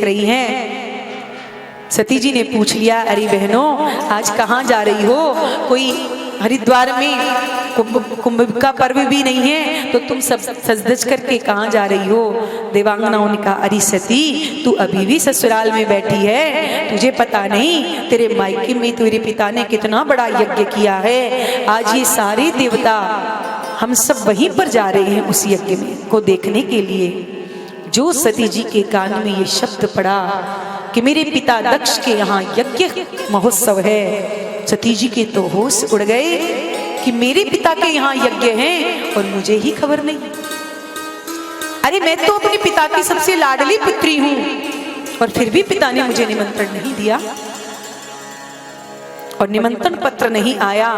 रही हैं। सती जी ने पूछ लिया, अरे बहनों आज कहाँ जा रही हो? कोई हरिद्वार में कुंभ का पर्व भी नहीं है तो तुम सब सज-धज करके कहाँ जा रही हो? देवांगनाओं ने कहा, अरे सती तू अभी भी ससुराल में बैठी है, तुझे पता नहीं तेरे मायके में तेरे पिता ने कितना बड़ा यज्ञ किया है। आज ये सारे देवता हम सब वहीं पर जा रहे हैं उस यज्ञ में को देखने के लिए। जो सती जी के कान में ये शब्द पड़ा कि मेरे पिता दक्ष के यहाँ यज्ञ महोत्सव है, सती जी के तो होश उड़ गए कि मेरे पिता के यहाँ यज्ञ हैं और मुझे ही खबर नहीं। अरे मैं तो अपने पिता की सबसे लाडली पुत्री हूं और फिर भी पिता ने मुझे निमंत्रण नहीं दिया और निमंत्रण पत्र नहीं आया।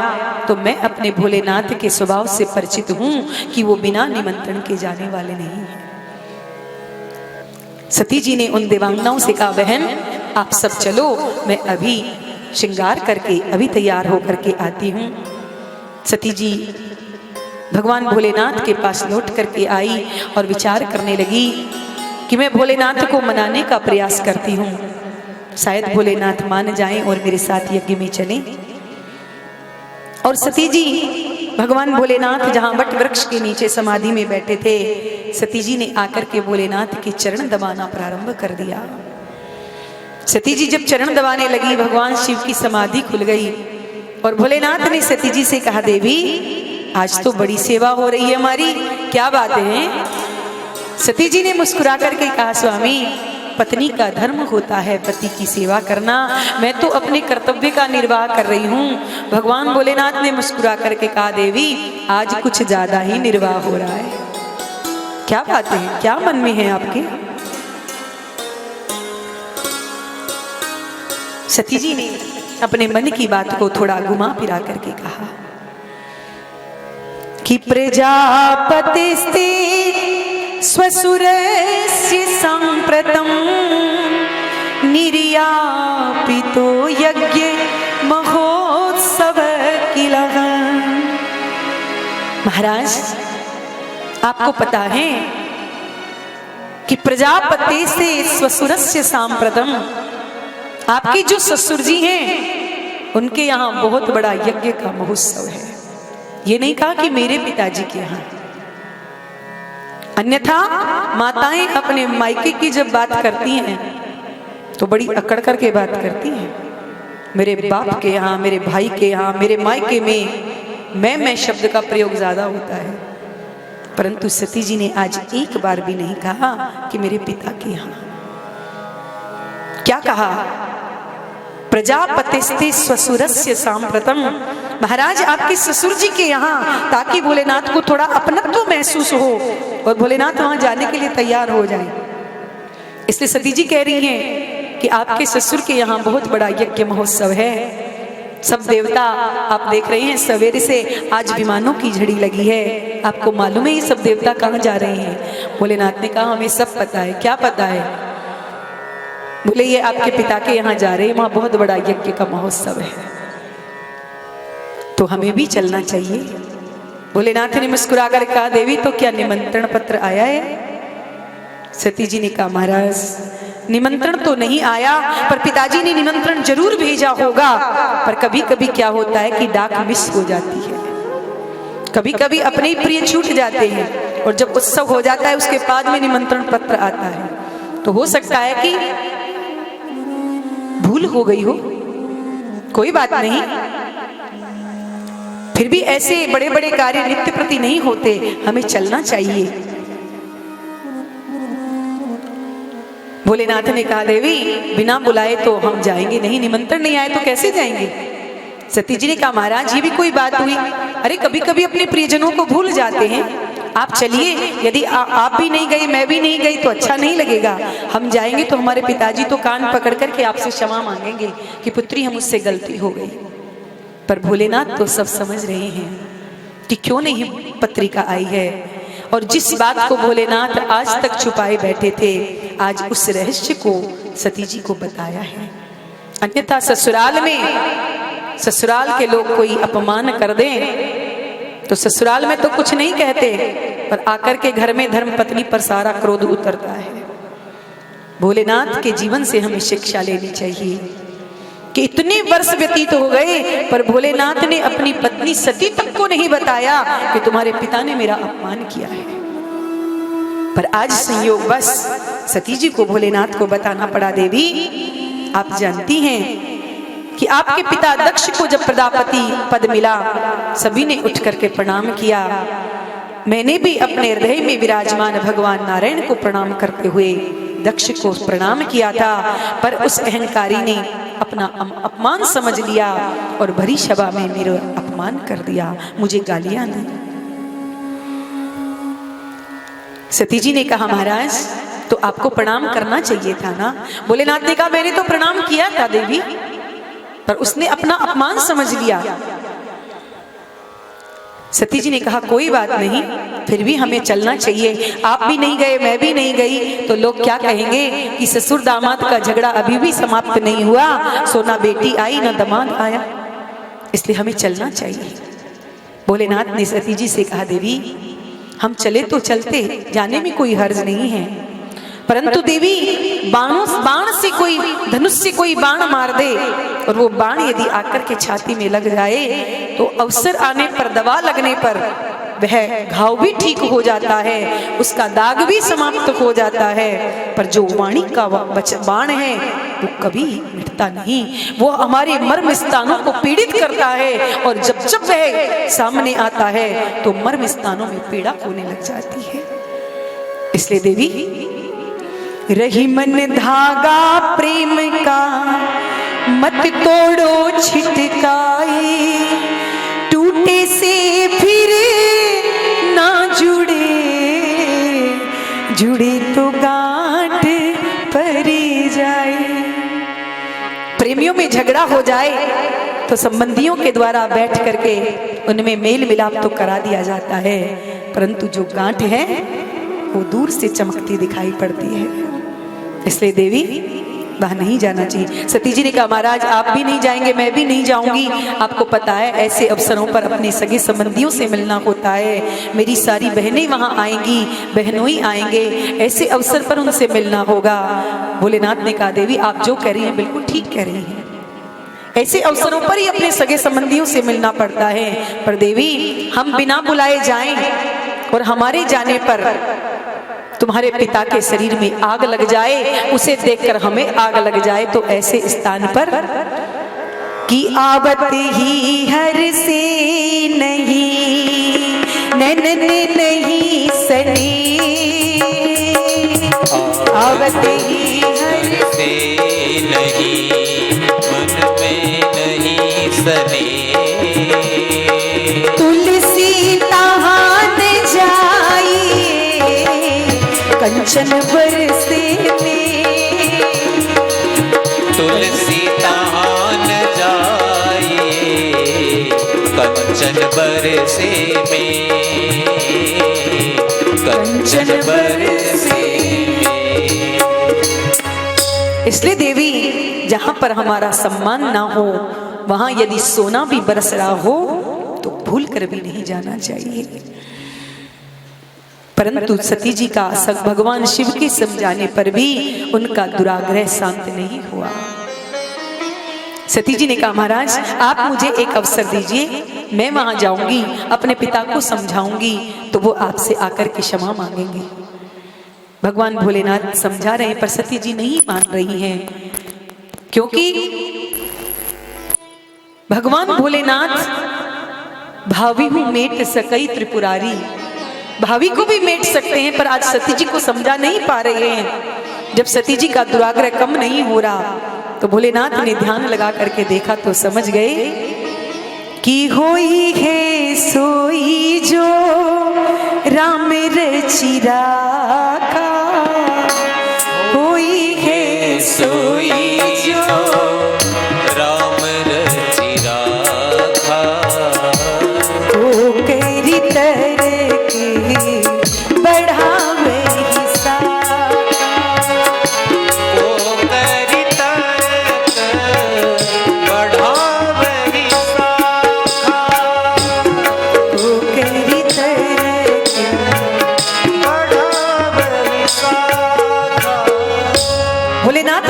तो मैं अपने भोलेनाथ के स्वभाव से परिचित हूं कि वो बिना निमंत्रण के जाने वाले नहीं हैं। सती जी ने उन देवांगनाओं से कहा, बहन आप सब चलो, मैं अभी श्रृंगार करके अभी तैयार होकर के आती हूँ। सती जी भगवान भोलेनाथ के पास लौट करके आई और विचार करने लगी कि मैं भोलेनाथ को मनाने का प्रयास करती हूँ, शायद भोलेनाथ मान जाएं और मेरे साथ यज्ञ में चलें। और सती जी भगवान भोलेनाथ जहाँ वट वृक्ष के नीचे समाधि में बैठे थे, सती जी ने आकर के भोलेनाथ के चरण दबाना प्रारंभ कर दिया। सती जी जब चरण दबाने लगी, भगवान शिव की समाधि खुल गई और भोलेनाथ ने सती जी से कहा, देवी आज तो बड़ी सेवा हो रही है हमारी, क्या बात है? सती जी ने मुस्कुरा करके कहा, स्वामी पत्नी का धर्म होता है पति की सेवा करना, मैं तो अपने कर्तव्य का निर्वाह कर रही हूँ। भगवान भोलेनाथ ने मुस्कुरा करके कहा, देवी आज कुछ ज्यादा ही निर्वाह हो रहा है। क्या बात है, क्या मन में है आपके? सती जी ने अपने मन की बात को थोड़ा घुमा फिरा करके कहा कि प्रजापतिस्ते स्वसुरस्य सांप्रतम निर्यापितो यज्ञ महोत्सव किलः। महाराज आपको पता है कि प्रजापति से स्वसुरस्य सांप्रतम, आपके जो ससुर जी हैं उनके यहाँ बहुत बड़ा यज्ञ का महोत्सव है। ये नहीं कहा कि मेरे पिताजी के यहाँ, अन्यथा माताएं अपने मायके की जब बात करती हैं तो बड़ी अकड़ करके बात करती हैं। मेरे बाप के यहाँ, मेरे भाई के यहाँ, मेरे मायके में मैं शब्द का प्रयोग ज्यादा होता है। परंतु सती जी ने आज एक बार भी नहीं कहा कि मेरे पिता के यहाँ। क्या कहा? प्रजापतिस्ते स्वसुरस्य सांप्रतम। महाराज आपके ससुर जी के यहाँ, ताकि भोलेनाथ को थोड़ा अपनत्व महसूस हो और भोलेनाथ वहां जाने के लिए तैयार हो जाए। इसलिए सती जी कह रही हैं कि आपके ससुर के यहाँ बहुत बड़ा यज्ञ महोत्सव है। सब देवता आप देख रहे हैं, सवेरे से आज विमानों की झड़ी लगी है। आपको मालूम है ये सब देवता कहाँ जा रहे हैं? भोलेनाथ ने कहा, हमें सब पता है। क्या पता है? बोले ये आपके पिता के यहाँ जा रहे हैं, वहां बहुत बड़ा यज्ञ का महोत्सव है, तो हमें भी चलना चाहिए। भोलेनाथ ने मुस्कुरा कर कहा, देवी तो क्या निमंत्रण पत्र आया है? सती जी ने कहा, महाराज निमंत्रण तो नहीं आया, पर पिताजी ने निमंत्रण जरूर भेजा होगा। पर कभी कभी क्या होता है कि डाक मिस हो जाती है, कभी कभी अपने ही प्रिय छूट जाते हैं, और जब उत्सव हो जाता है उसके बाद में निमंत्रण पत्र आता है, तो हो सकता है कि भूल हो गई हो। कोई बात नहीं, फिर भी ऐसे बड़े बड़े कार्य नित्य प्रति नहीं होते, हमें चलना चाहिए। भोलेनाथ ने कहा, देवी बिना बुलाए तो हम जाएंगे नहीं, निमंत्रण नहीं आए तो कैसे जाएंगे? सती जी ने कहा, महाराज ये भी कोई बात हुई? अरे कभी कभी अपने प्रियजनों को भूल जाते हैं, आप चलिए। यदि आप भी नहीं गए, मैं भी नहीं गई तो अच्छा नहीं लगेगा। हम जाएंगे तो हमारे पिताजी तो कान पकड़ करके आपसे क्षमा मांगेंगे कि पुत्री हम उससे गलती हो गई। पर भोलेनाथ तो सब समझ रहे हैं कि क्यों नहीं पत्रिका आई है, और जिस बात को भोलेनाथ आज तक छुपाए बैठे थे, आज उस रहस्य को सती जी को बताया है। अन्यथा ससुराल में, ससुराल के लोग कोई अपमान कर दें तो ससुराल में तो कुछ नहीं कहते, पर आकर के घर में धर्म पत्नी पर सारा क्रोध उतरता है। भोलेनाथ के जीवन से हमें शिक्षा लेनी चाहिए कि इतने वर्ष व्यतीत हो गए पर भोलेनाथ ने अपनी पत्नी सती तक को नहीं बताया कि तुम्हारे पिता ने मेरा अपमान किया है। पर आज संयोग बस सती जी को भोलेनाथ को बताना पड़ा। देवी आप जानती हैं कि आपके पिता दक्ष को जब प्रजापति पद मिला सभी ने उठ करके प्रणाम किया। मैंने भी अपने हृदय में विराजमान भगवान नारायण को प्रणाम करते हुए दक्ष को प्रणाम किया था, पर उस अहंकारी ने अपना अपमान समझ लिया और भरी सभा में मेरा अपमान कर दिया, मुझे गालियां दी। सती जी ने कहा महाराज तो आपको प्रणाम करना चाहिए था ना। भोलेनाथ ने कहा मैंने तो प्रणाम किया था देवी, पर उसने अपना अपमान समझ लिया। सती जी ने कहा कोई बात नहीं, फिर भी हमें चलना चाहिए। आप भी नहीं गए, मैं भी नहीं गई तो लोग क्या कहेंगे कि ससुर दामाद का झगड़ा अभी भी समाप्त नहीं हुआ, सो ना बेटी आई ना दामाद आया, इसलिए हमें चलना चाहिए। भोलेनाथ ने सती जी से कहा देवी हम चले तो चलते, जाने में कोई हर्ज नहीं है, परंतु देवी बाण से कोई धनुष से कोई बाण मार दे और वो बाण यदि आकर के छाती में लग जाए तो अवसर आने पर, दवा लगने पर वह घाव भी ठीक हो जाता है, उसका दाग भी समाप्त हो जाता है, पर जो वाणी का बाण है वो कभी मिटता नहीं, वो हमारे मर्म स्थानों को पीड़ित करता है और जब जब वह सामने आता है तो मर्म स्थानों में पीड़ा होने लग जाती है। इसलिए देवी रही मन धागा प्रेम का मत तोड़ो छिटकाए, टूटे से फिर ना जुड़े, जुड़े तो गांठ परी जाए। प्रेमियों में झगड़ा हो जाए तो संबंधियों के द्वारा बैठ करके उनमें मेल मिलाप तो करा दिया जाता है, परंतु जो गांठ है वो दूर से चमकती दिखाई पड़ती है। इसलिए देवी वहां नहीं जाना चाहिए। सती जी ने कहा महाराज आप भी नहीं जाएंगे, मैं भी नहीं जाऊंगी। आपको पता है ऐसे अवसरों पर अपने सगे संबंधियों से मिलना होता है, मेरी सारी बहनें वहां आएंगी, बहनोई आएंगे, ऐसे अवसर पर उनसे मिलना होगा। भोलेनाथ ने कहा देवी आप जो कह रही हैं बिल्कुल ठीक कह रही हैं, ऐसे अवसरों पर ही अपने सगे संबंधियों से मिलना पड़ता है, पर देवी हम बिना बुलाए जाएं और हमारे जाने पर तुम्हारे पिता के शरीर में आग लग जाए, उसे देखकर हमें आग लग जाए, तो ऐसे स्थान पर कि आवत ही हर से नहीं नैनन नहीं सने, आवत ही हर से नहीं मन में नहीं सने, तुलसी तहान जाइए कंचन बरसे में, तुलसी तहान जाइए कंचन बरसे में, कंचन बरसे में। इसलिए देवी जहां पर हमारा सम्मान ना हो वहां यदि सोना भी बरस रहा हो तो भूल कर भी नहीं जाना चाहिए। परंतु सती जी का भगवान शिव के समझाने पर भी उनका दुराग्रह शांत नहीं हुआ। सती जी ने कहा महाराज आप मुझे एक अवसर दीजिए, मैं वहां जाऊंगी, अपने पिता को समझाऊंगी तो वो आपसे आकर के क्षमा मांगेंगे। भगवान भोलेनाथ समझा रहे हैं पर सती जी नहीं मान रही हैं, क्योंकि भगवान भोलेनाथ भावी हूं मेट सकई त्रिपुरारी, भावी को भी मेट सकते हैं, पर आज सती जी को समझा नहीं पा रहे हैं। जब सती जी का दुराग्रह कम नहीं हो रहा तो भोलेनाथ ने ध्यान लगा करके देखा तो समझ गए कि होई है सोई जो राम रचि राखा, होई है सोई जो राम रचि राखा, ओ करी तर के बढ़ावे हिस्सा, ओ करी तरक बढ़ावे हिस्सा, ओ करी तर के बढ़ावे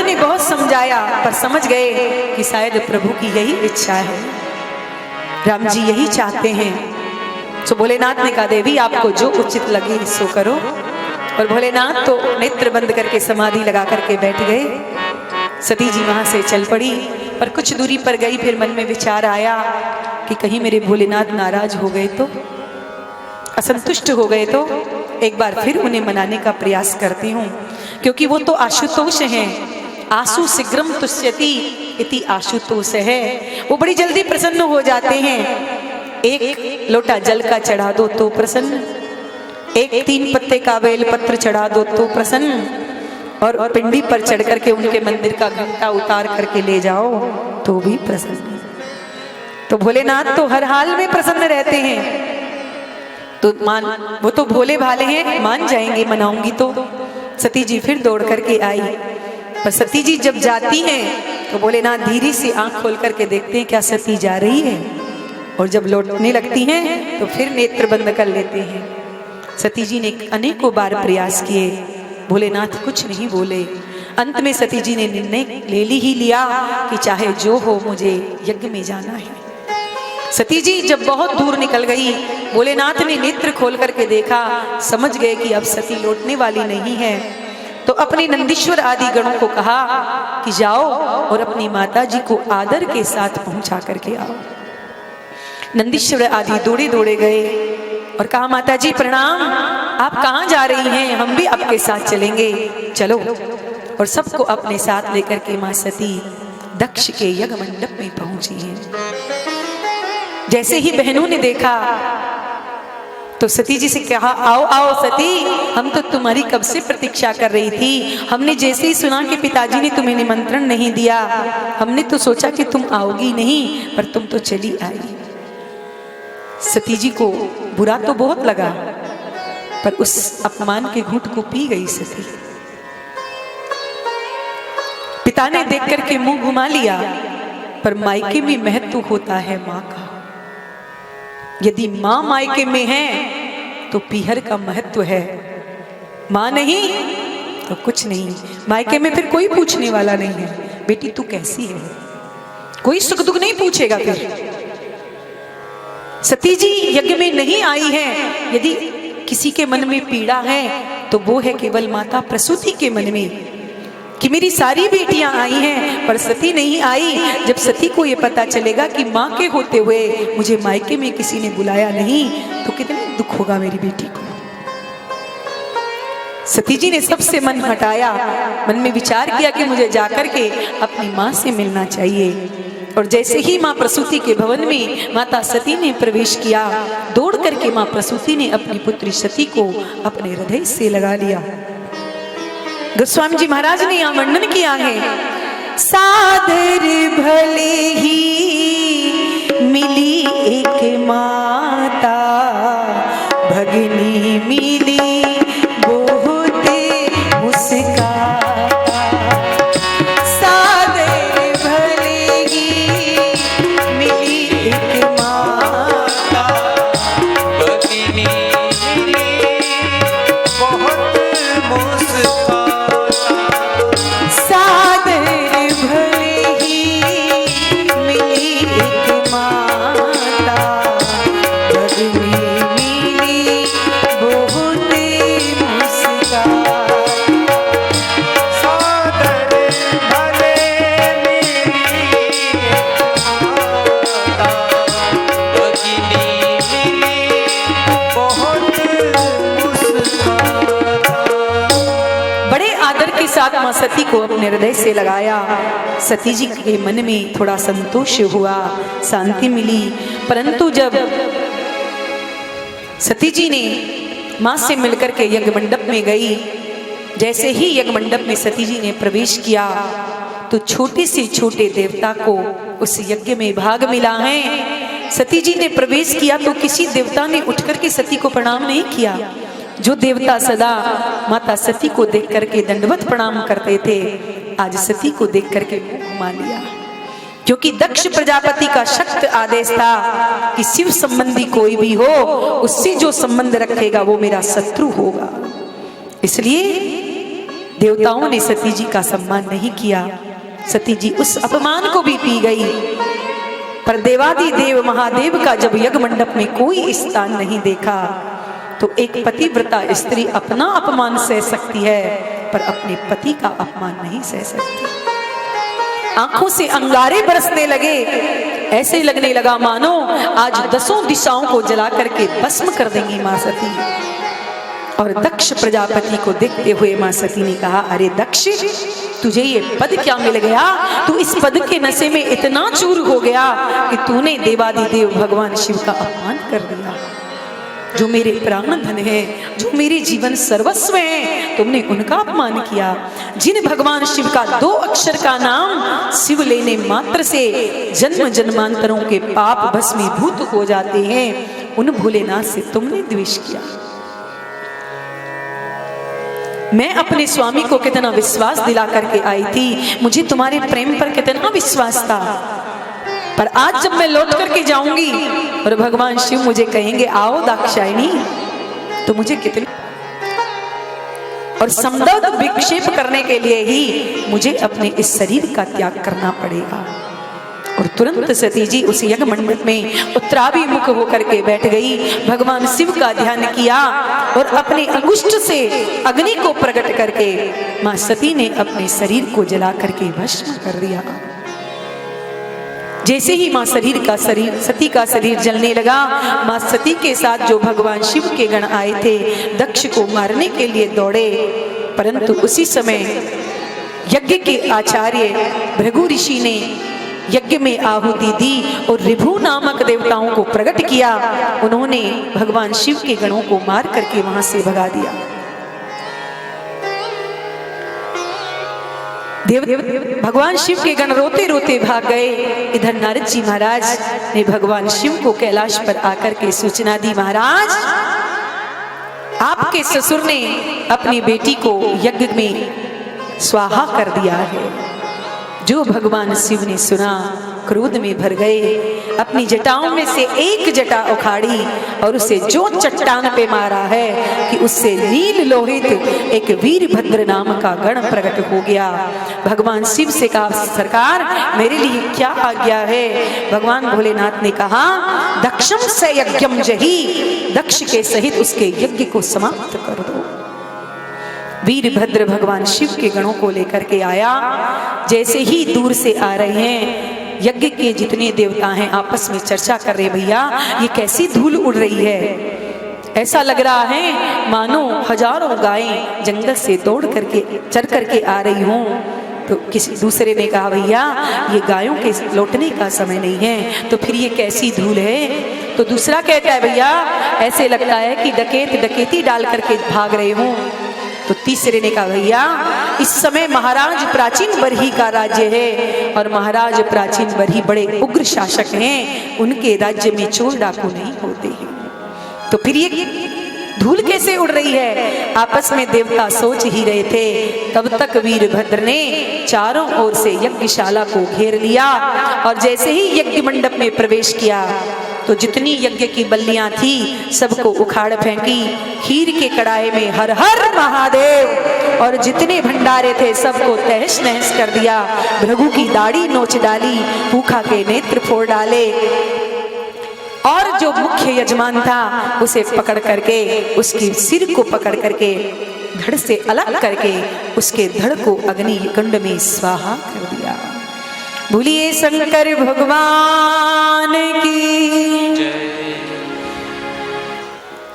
ने बहुत समझाया, पर समझ गए कि शायद प्रभु की यही इच्छा है, राम जी यही चाहते हैं। तो भोलेनाथ ने कहा देवी आपको जो उचित लगे सो करो। और भोलेनाथ तो नेत्र बंद करके समाधि लगा करके बैठ गए। सती जी वहां से चल पड़ी, पर कुछ दूरी पर गई, फिर मन में विचार आया कि कहीं मेरे भोलेनाथ नाराज हो गए तो, असंतुष्ट हो गए तो, एक बार फिर उन्हें मनाने का प्रयास करती हूँ, क्योंकि वो तो आशुतोष हैं। आशु शीघ्रम तुष्यति इति आशुतोष है, वो बड़ी जल्दी प्रसन्न हो जाते हैं। एक लोटा जल का चढ़ा दो तो प्रसन्न, एक 3 पत्ते का बेल पत्र चढ़ा दो तो प्रसन्न, और पिंडी पर चढ़ करके उनके मंदिर का घंटा उतार करके ले जाओ तो भी प्रसन्न। तो भोलेनाथ तो हर हाल में प्रसन्न रहते हैं, तो वो तो भोले भाले हैं, मान जाएंगे मनाऊंगी तो। सती जी फिर दौड़ करके आई, पर सती जी जब जाती हैं तो भोलेनाथ धीरे से आंख खोल करके देखते हैं क्या सती जा रही है, और जब लौटने लगती हैं तो फिर नेत्र बंद कर लेते हैं। सती जी ने अनेकों बार प्रयास किए, भोलेनाथ कुछ नहीं बोले। अंत में सती जी ने निर्णय ले ही लिया कि चाहे जो हो मुझे यज्ञ में जाना है। सती जी जब बहुत दूर निकल गई, भोलेनाथ ने नेत्र खोल करके देखा, समझ गए कि अब सती लौटने वाली नहीं है, तो अपने नंदीश्वर आदि गणों को कहा कि जाओ और अपनी माता जी को आदर के साथ पहुंचा करके आओ। नंदीश्वर आदि दौड़े दौड़े गए और कहा माता जी प्रणाम, आप कहाँ जा रही हैं, हम भी आपके साथ चलेंगे, चलो। और सबको अपने साथ लेकर के मां सती दक्ष के यज्ञ मंडप में पहुंची हैं। जैसे ही बहनों ने देखा तो सती जी से कहा आओ आओ सती, हम तो तुम्हारी कब से प्रतीक्षा कर रही थी। हमने जैसे ही सुना कि पिताजी ने तुम्हें निमंत्रण नहीं दिया, हमने तो सोचा कि तुम आओगी नहीं, पर तुम तो चली आई। सती जी को बुरा तो बहुत लगा, पर उस अपमान के घूंट को पी गई सती। पिता ने देख करके मुंह घुमा लिया, पर मायके में महत्व होता है मां का। यदि मां मायके में है तो पीहर का महत्व है, मां नहीं तो कुछ नहीं। मायके में फिर कोई पूछने वाला नहीं है, बेटी तू कैसी है, कोई सुख दुख नहीं पूछेगा। फिर सती जी यज्ञ में नहीं आई है, यदि किसी के मन में पीड़ा है तो वो है केवल माता प्रसूति के मन में, कि मेरी सारी बेटियां आई हैं पर सती नहीं आई। जब सती को ये पता चलेगा कि मां के होते हुए मुझे मायके में किसी ने बुलाया नहीं, तो कितना दुख होगा मेरी बेटी को। सती जी ने सबसे मन हटाया, मन में विचार किया कि मुझे जाकर के अपनी मां से मिलना चाहिए। और जैसे ही मां प्रसूति के भवन में माता सती ने प्रवेश किया, दौड़ करके मां प्रसूति ने अपनी पुत्री सती को अपने हृदय से लगा लिया। गोस्वामी जी महाराज ने यहाँ वर्णन किया है, सादर भले ही मिली एक माता, भगनी मिली बहुत मुस्काता। सादर भले ही मिली एक माता, भगिनी मिली बहुत मुस्काता। सादर भले ही मिली एक माता, भगनी मिली बहुत मुस्काता। सादर भले मिली माता, भगिनी मिली बहुत मुस्काता। बड़े आदर के साथ मां सती को अपने हृदय से लगाया। सती जी के मन में थोड़ा संतोष हुआ, शांति मिली। परंतु जब सती जी ने मां से मिलकर के यज्ञ मंडप में गई, जैसे ही यज्ञ मंडप में सती जी ने प्रवेश किया, तो छोटे से छोटे देवता को उस यज्ञ में भाग मिला है। सती जी ने प्रवेश किया तो किसी देवता ने उठकर के सती को प्रणाम नहीं किया। जो देवता सदा माता सती को देख करके दंडवत प्रणाम करते थे, आज सती को देख करके मुंह घुमा लिया, क्योंकि दक्ष प्रजापति का सख्त आदेश था कि शिव संबंधी कोई भी हो, उससे जो संबंध रखेगा वो मेरा शत्रु होगा। इसलिए देवताओं ने सती जी का सम्मान नहीं किया। सती जी उस अपमान को भी पी गई। पर देवादि देव महादेव का जब यज्ञ मंडप में कोई स्थान नहीं देखा, तो एक पतिव्रता स्त्री अपना अपमान सह सकती है, पर अपने पति का अपमान नहीं सह सकती। आंखों से अंगारे बरसने लगे, ऐसे लगने लगा मानो आज 10 दिशाओं को जला करके भस्म कर देंगी मां सती। और दक्ष प्रजापति को देखते हुए मां सती ने कहा, अरे दक्ष, तुझे ये पद क्या मिल गया? तू इस पद के नशे में इतना चूर हो गया कि तूने देवादिदेव भगवान शिव का अपमान कर दिया। जो मेरे प्राण धन है, जो मेरे जीवन सर्वस्व है, तुमने उनका अपमान किया। जिन भगवान शिव का 2 अक्षर का नाम शिव लेने मात्र से जन्म जन्मांतरों के पाप भस्मीभूत हो जाते हैं, उन भोलेनाथ से तुमने द्वेष किया। मैं अपने स्वामी को कितना विश्वास दिला करके आई थी, मुझे तुम्हारे प्रेम पर कितना विश्वास था, पर आज जब मैं लौट करके जाऊंगी और भगवान शिव मुझे कहेंगे आओ दाक्षायणी, तो मुझे कितनी, और समदर्द विक्षेप करने के लिए ही मुझे अपने इस शरीर का त्याग करना पड़ेगा। और तुरंत सती जी उस यज्ञ मंडप में उत्तराभिमुख होकर के बैठ गई, भगवान शिव का ध्यान किया और अपने अंगुष्ठ से अग्नि को प्रकट करके मां सती ने अपने शरीर को जला करके भस्म कर दिया। जैसे ही मां सती का शरीर जलने लगा, मां सती के साथ जो भगवान शिव के गण आए थे दक्ष को मारने के लिए दौड़े, परंतु उसी समय यज्ञ के आचार्य भृगु ऋषि ने यज्ञ में आहुति दी और ऋभु नामक देवताओं को प्रकट किया। उन्होंने भगवान शिव के गणों को मार करके वहां से भगा दिया। भगवान शिव के गण रोते रोते भाग गए। इधर नारद जी महाराज ने भगवान शिव को कैलाश पर आकर के सूचना दी, महाराज आपके ससुर ने अपनी बेटी को यज्ञ में स्वाहा कर दिया है। जो भगवान शिव ने सुना क्रोध में भर गए, अपनी जटाओं में से एक जटा उखाड़ी और उसे जो चट्टान पे मारा है कि उससे नील लोहित एक वीरभद्र नाम का गण प्रकट हो गया। भगवान शिव से कहा, सरकार मेरे लिए क्या आज्ञा है? भगवान भोलेनाथ ने कहा, दक्षम से यज्ञम जही, दक्ष के सहित उसके यज्ञ को समाप्त कर दो। वीरभद्र भगवान शिव के गणों को लेकर के आया। जैसे ही दूर से आ रहे हैं, यज्ञ के जितने देवता हैं आपस में चर्चा कर रहे, भैया ये कैसी धूल उड़ रही है? ऐसा लग रहा है मानो हजारों गायें जंगल से दौड़ करके चर करके आ रही हों। तो किसी दूसरे ने कहा, भैया ये गायों के लौटने का समय नहीं है, तो फिर ये कैसी धूल है? तो दूसरा कहता है, भैया ऐसे लगता है कि डकैत डकैती डाल करके भाग रहे हों। तो तीसरे ने कहा, भैया इस समय महाराज प्राचीन बरही का राज्य है और महाराज प्राचीन बरही बड़े उग्र शासक हैं, उनके राज्य में चोर डाकू नहीं होते हैं, तो फिर ये धूल कैसे उड़ रही है? आपस में देवता सोच ही रहे थे। तब तक वीरभद्र ने चारों ओर से यज्ञशाला को घेर लिया और जैसे ही यज्ञ मंडप में प्रवेश किया तो जितनी यज्ञ की बल्लियां थी सबको उखाड़ फेंकी। खीर के कड़ाहे में हर हर महादेव और जितने भंडारे थे सबको तहस नहस कर दिया। भृगु की दाढ़ी नोच डाली, पूखा के नेत्र फोड़ डाले और जो मुख्य यजमान था उसे पकड़ करके उसके सिर को पकड़ करके धड़ से अलग करके उसके धड़ को अग्नि कुंड में स्वाहा कर दिया। भूलिए शंकर भगवान की।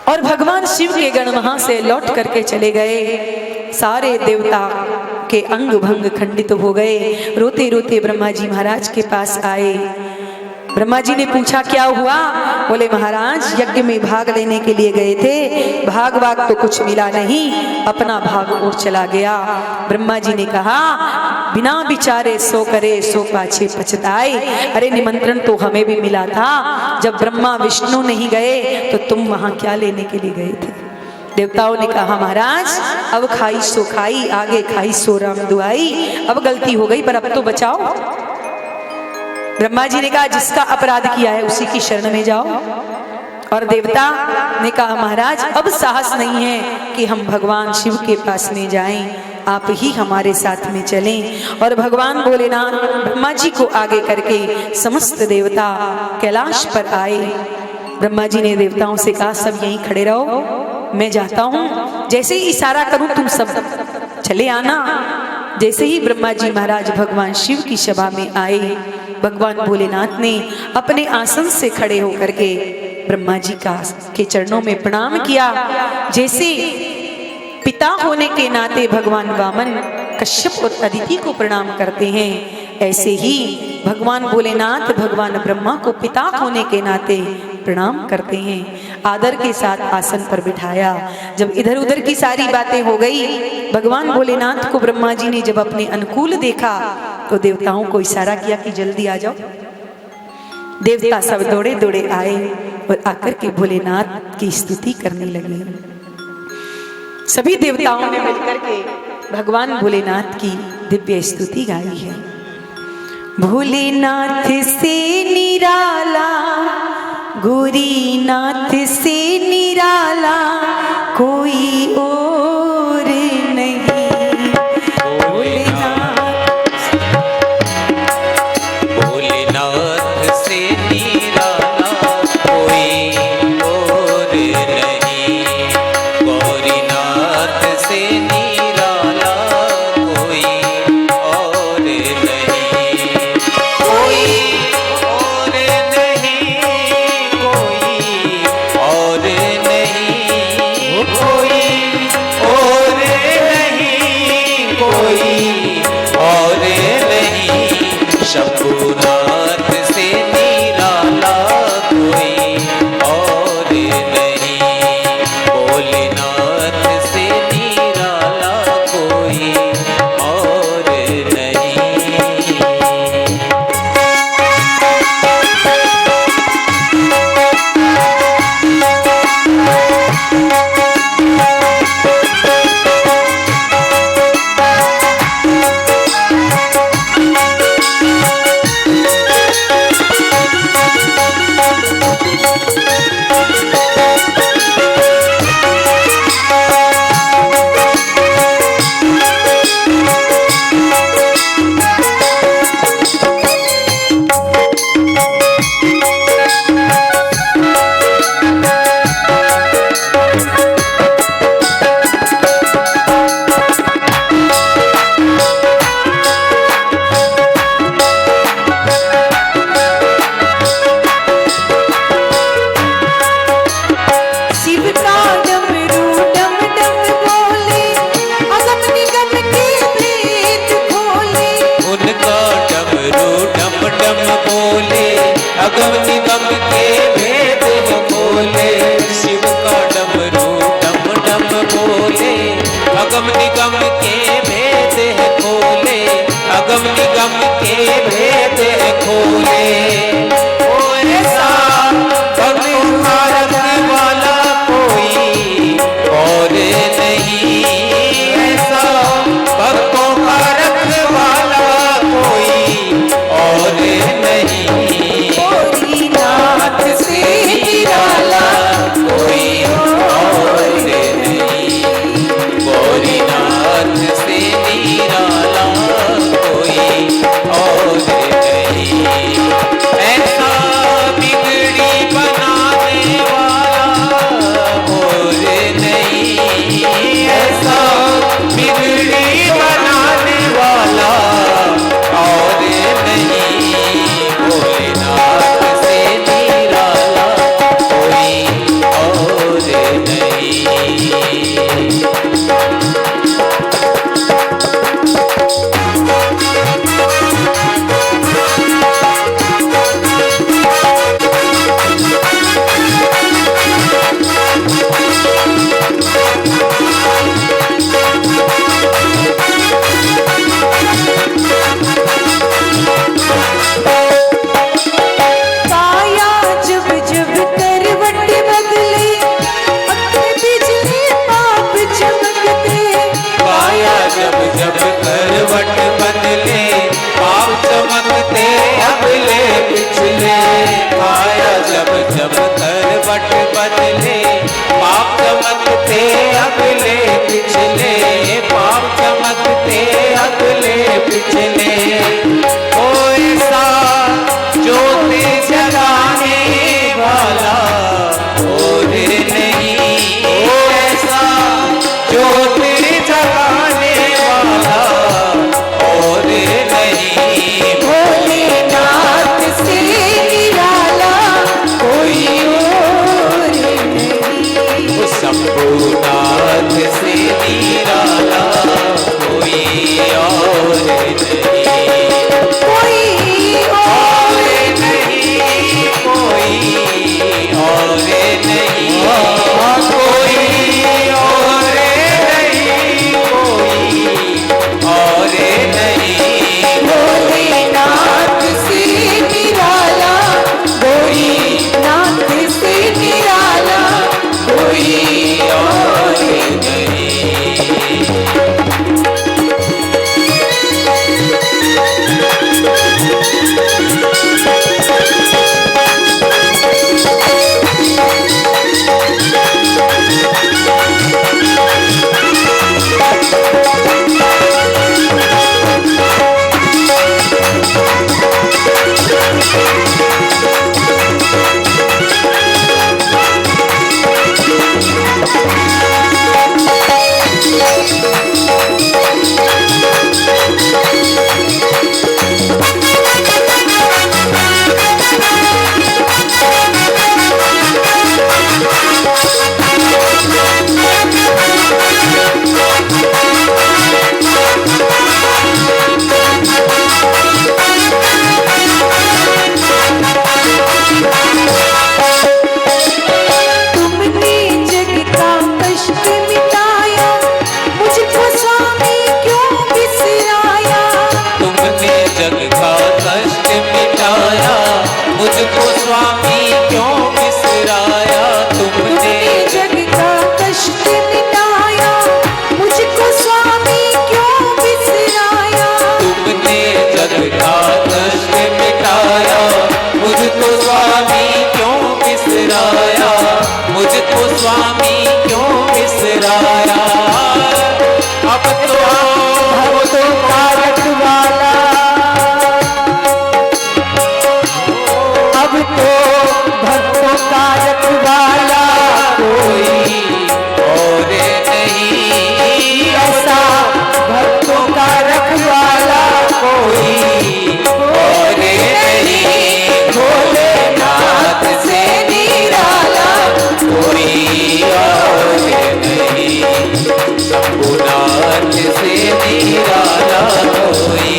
और भगवान शिव के गण वहां से लौट करके चले गए। सारे देवता के अंग भंग खंडित हो गए। रोते रोते ब्रह्मा जी महाराज के पास आए। ब्रह्मा जी ने पूछा, क्या हुआ? बोले, महाराज यज्ञ में भाग लेने के लिए गए थे, भाग तो कुछ मिला नहीं, अपना भाग और चला गया। ब्रह्मा जी ने कहा, बिना विचारे सो करे सो पाछे पछताए। अरे निमंत्रण तो हमें भी मिला था, जब ब्रह्मा विष्णु नहीं गए तो तुम वहां क्या लेने के लिए गए थे? देवताओं ने कहा, महाराज अब खाई सो खाई, आगे खाई सो राम दुआई, अब गलती हो गई पर अब तो बचाओ। ब्रह्मा जी ने कहा, जिसका अपराध किया है उसी की शरण में जाओ। और देवता ने कहा, महाराज अब साहस नहीं है कि हम भगवान शिव के पास में जाएं, आप ही हमारे साथ में चलें। और भगवान भोलेनाथ ब्रह्मा जी को आगे करके समस्त देवता कैलाश पर आए। ब्रह्मा जी ने देवताओं से कहा सब यहीं खड़े रहो, मैं जाता हूँ, जैसे ही इशारा करूं तुम सब चले आना। जैसे ही ब्रह्मा जी महाराज भगवान शिव की सभा में आए, भगवान भोलेनाथ ने अपने आसन से खड़े होकर के ब्रह्मा जी के चरणों में प्रणाम किया। जैसे पिता होने के नाते भगवान वामन कश्यप और अदिति को प्रणाम करते हैं, ऐसे ही भगवान भोलेनाथ भगवान ब्रह्मा को पिता होने के नाते प्रणाम करते हैं। आदर के साथ आसन पर बिठाया। जब इधर उधर की सारी बातें हो गई, भगवान भोलेनाथ को ब्रह्मा जी ने जब अपने अनुकूल देखा तो देवताओं को इशारा किया कि जल्दी आ जाओ। देवता सब दौड़े दौड़े आए और आकर के भोलेनाथ की स्तुति करने लगे। सभी देवताओं ने मिलकर के भगवान भोलेनाथ की दिव्य स्तुति गाई है। भोलेनाथ से निराला, गौरीनाथ से निराला कोई और नहीं। भोलेनाथ से निराला कोई और नहीं, गौरीनाथ से निराला कोई और नहीं, कोई और नहीं, कोई और नहीं, कोई और नहीं, कोई और नहीं, शंभुनाथ से निराला कोई और नहीं, भोलेनाथ से निराला कोई और नहीं। शिव का डमरू डम डम बोले, अगम निगम के भेद खोले। उनका डमरू डम डम बोले, अगम निगम के भेद खोले। शिव का डमरू डम डम बोले, अगम निगम के भेद खोले, अगम निगम के भेद खोले। ओ ऐसा भगवान रखने वाला कोई और नहीं, ऐसा भक्तों का रखवाला कोई और नहीं, गौरीनाथ से निराला कोई और नहीं, गौरीनाथ से निराला कोई और नहीं, ऐसा बिगड़ी बनाने वाला और नहीं, ऐसा बिगड़ी बनाने वाला और नहीं, भोलेनाथ से निराला कोई और नहीं। काया जब जब करवट बदले, अक्ल बिजली पाप चमकते। काया जब जब करवट बदले, पाप चमकते अगले पिछले। काया जब जब करवट बदले, पाप चमकते अगले पिछले, पाप चमकते और नहीं कोई, और नहीं कोई, और नहीं कोई, और नहीं भोलेनाथ से निराला कोई, नाथ से निराला कोई और नहीं। मुझको स्वामी क्यों बिसराया तुमने, जग का कष्ट मिटाया मुझको स्वामी क्यों बिसराया, तुमने जग का कष्ट मिटाया मुझको स्वामी क्यों बिसराया, मुझको स्वामी क्यों बिसराया। अब तो भक्तों का रखवाला, अब तो भक्तों का रखवाला कोई और नहीं, ऐसा भक्तों का रखवाला कोई और नहीं, भोलेनाथ से निराला कोई और नहीं, शंभुनाथ से निराला कोई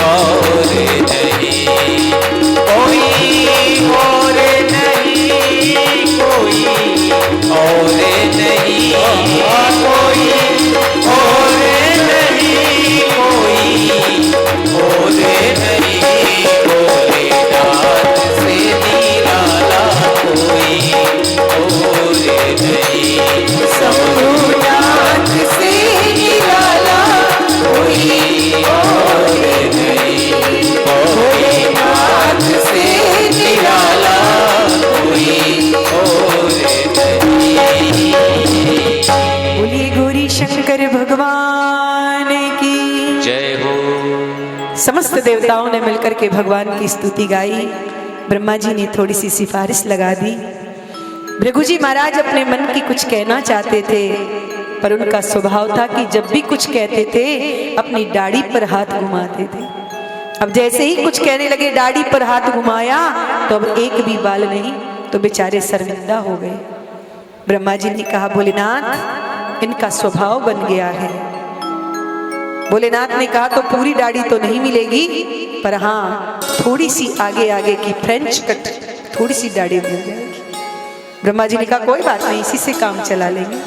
और नहीं, कोई और नहीं, कोई और नहीं, कोई और नहीं, कोई और नहीं, भोलेनाथ से निराला कोई और नहीं, शंभुनाथ से निराला कोई और नहीं, भोलेनाथ से निराला कोई और नहीं। बोलिए गौरी शंकर भगवान की जय हो। समस्त देवताओं ने मिलकर के भगवान की स्तुति गाई। ब्रह्मा जी ने थोड़ी सी सिफारिश लगा दी। भृगु जी महाराज अपने मन की कुछ कहना चाहते थे, पर उनका स्वभाव था कि जब भी कुछ कहते थे अपनी दाढ़ी पर हाथ घुमाते थे। अब जैसे ही कुछ कहने लगे दाढ़ी पर हाथ घुमाया तो अब एक भी बाल नहीं, तो बेचारे शर्मिंदा हो गए। ब्रह्मा जी ने कहा भोलेनाथ इनका स्वभाव बन गया है। भोलेनाथ ने कहा तो पूरी दाढ़ी तो नहीं मिलेगी, पर हाँ थोड़ी सी आगे आगे की फ्रेंच कट थोड़ी सी दाढ़ी मिल जाएगी। ब्रह्मा जी ने कहा कोई बात नहीं, इसी से काम चला लेंगे।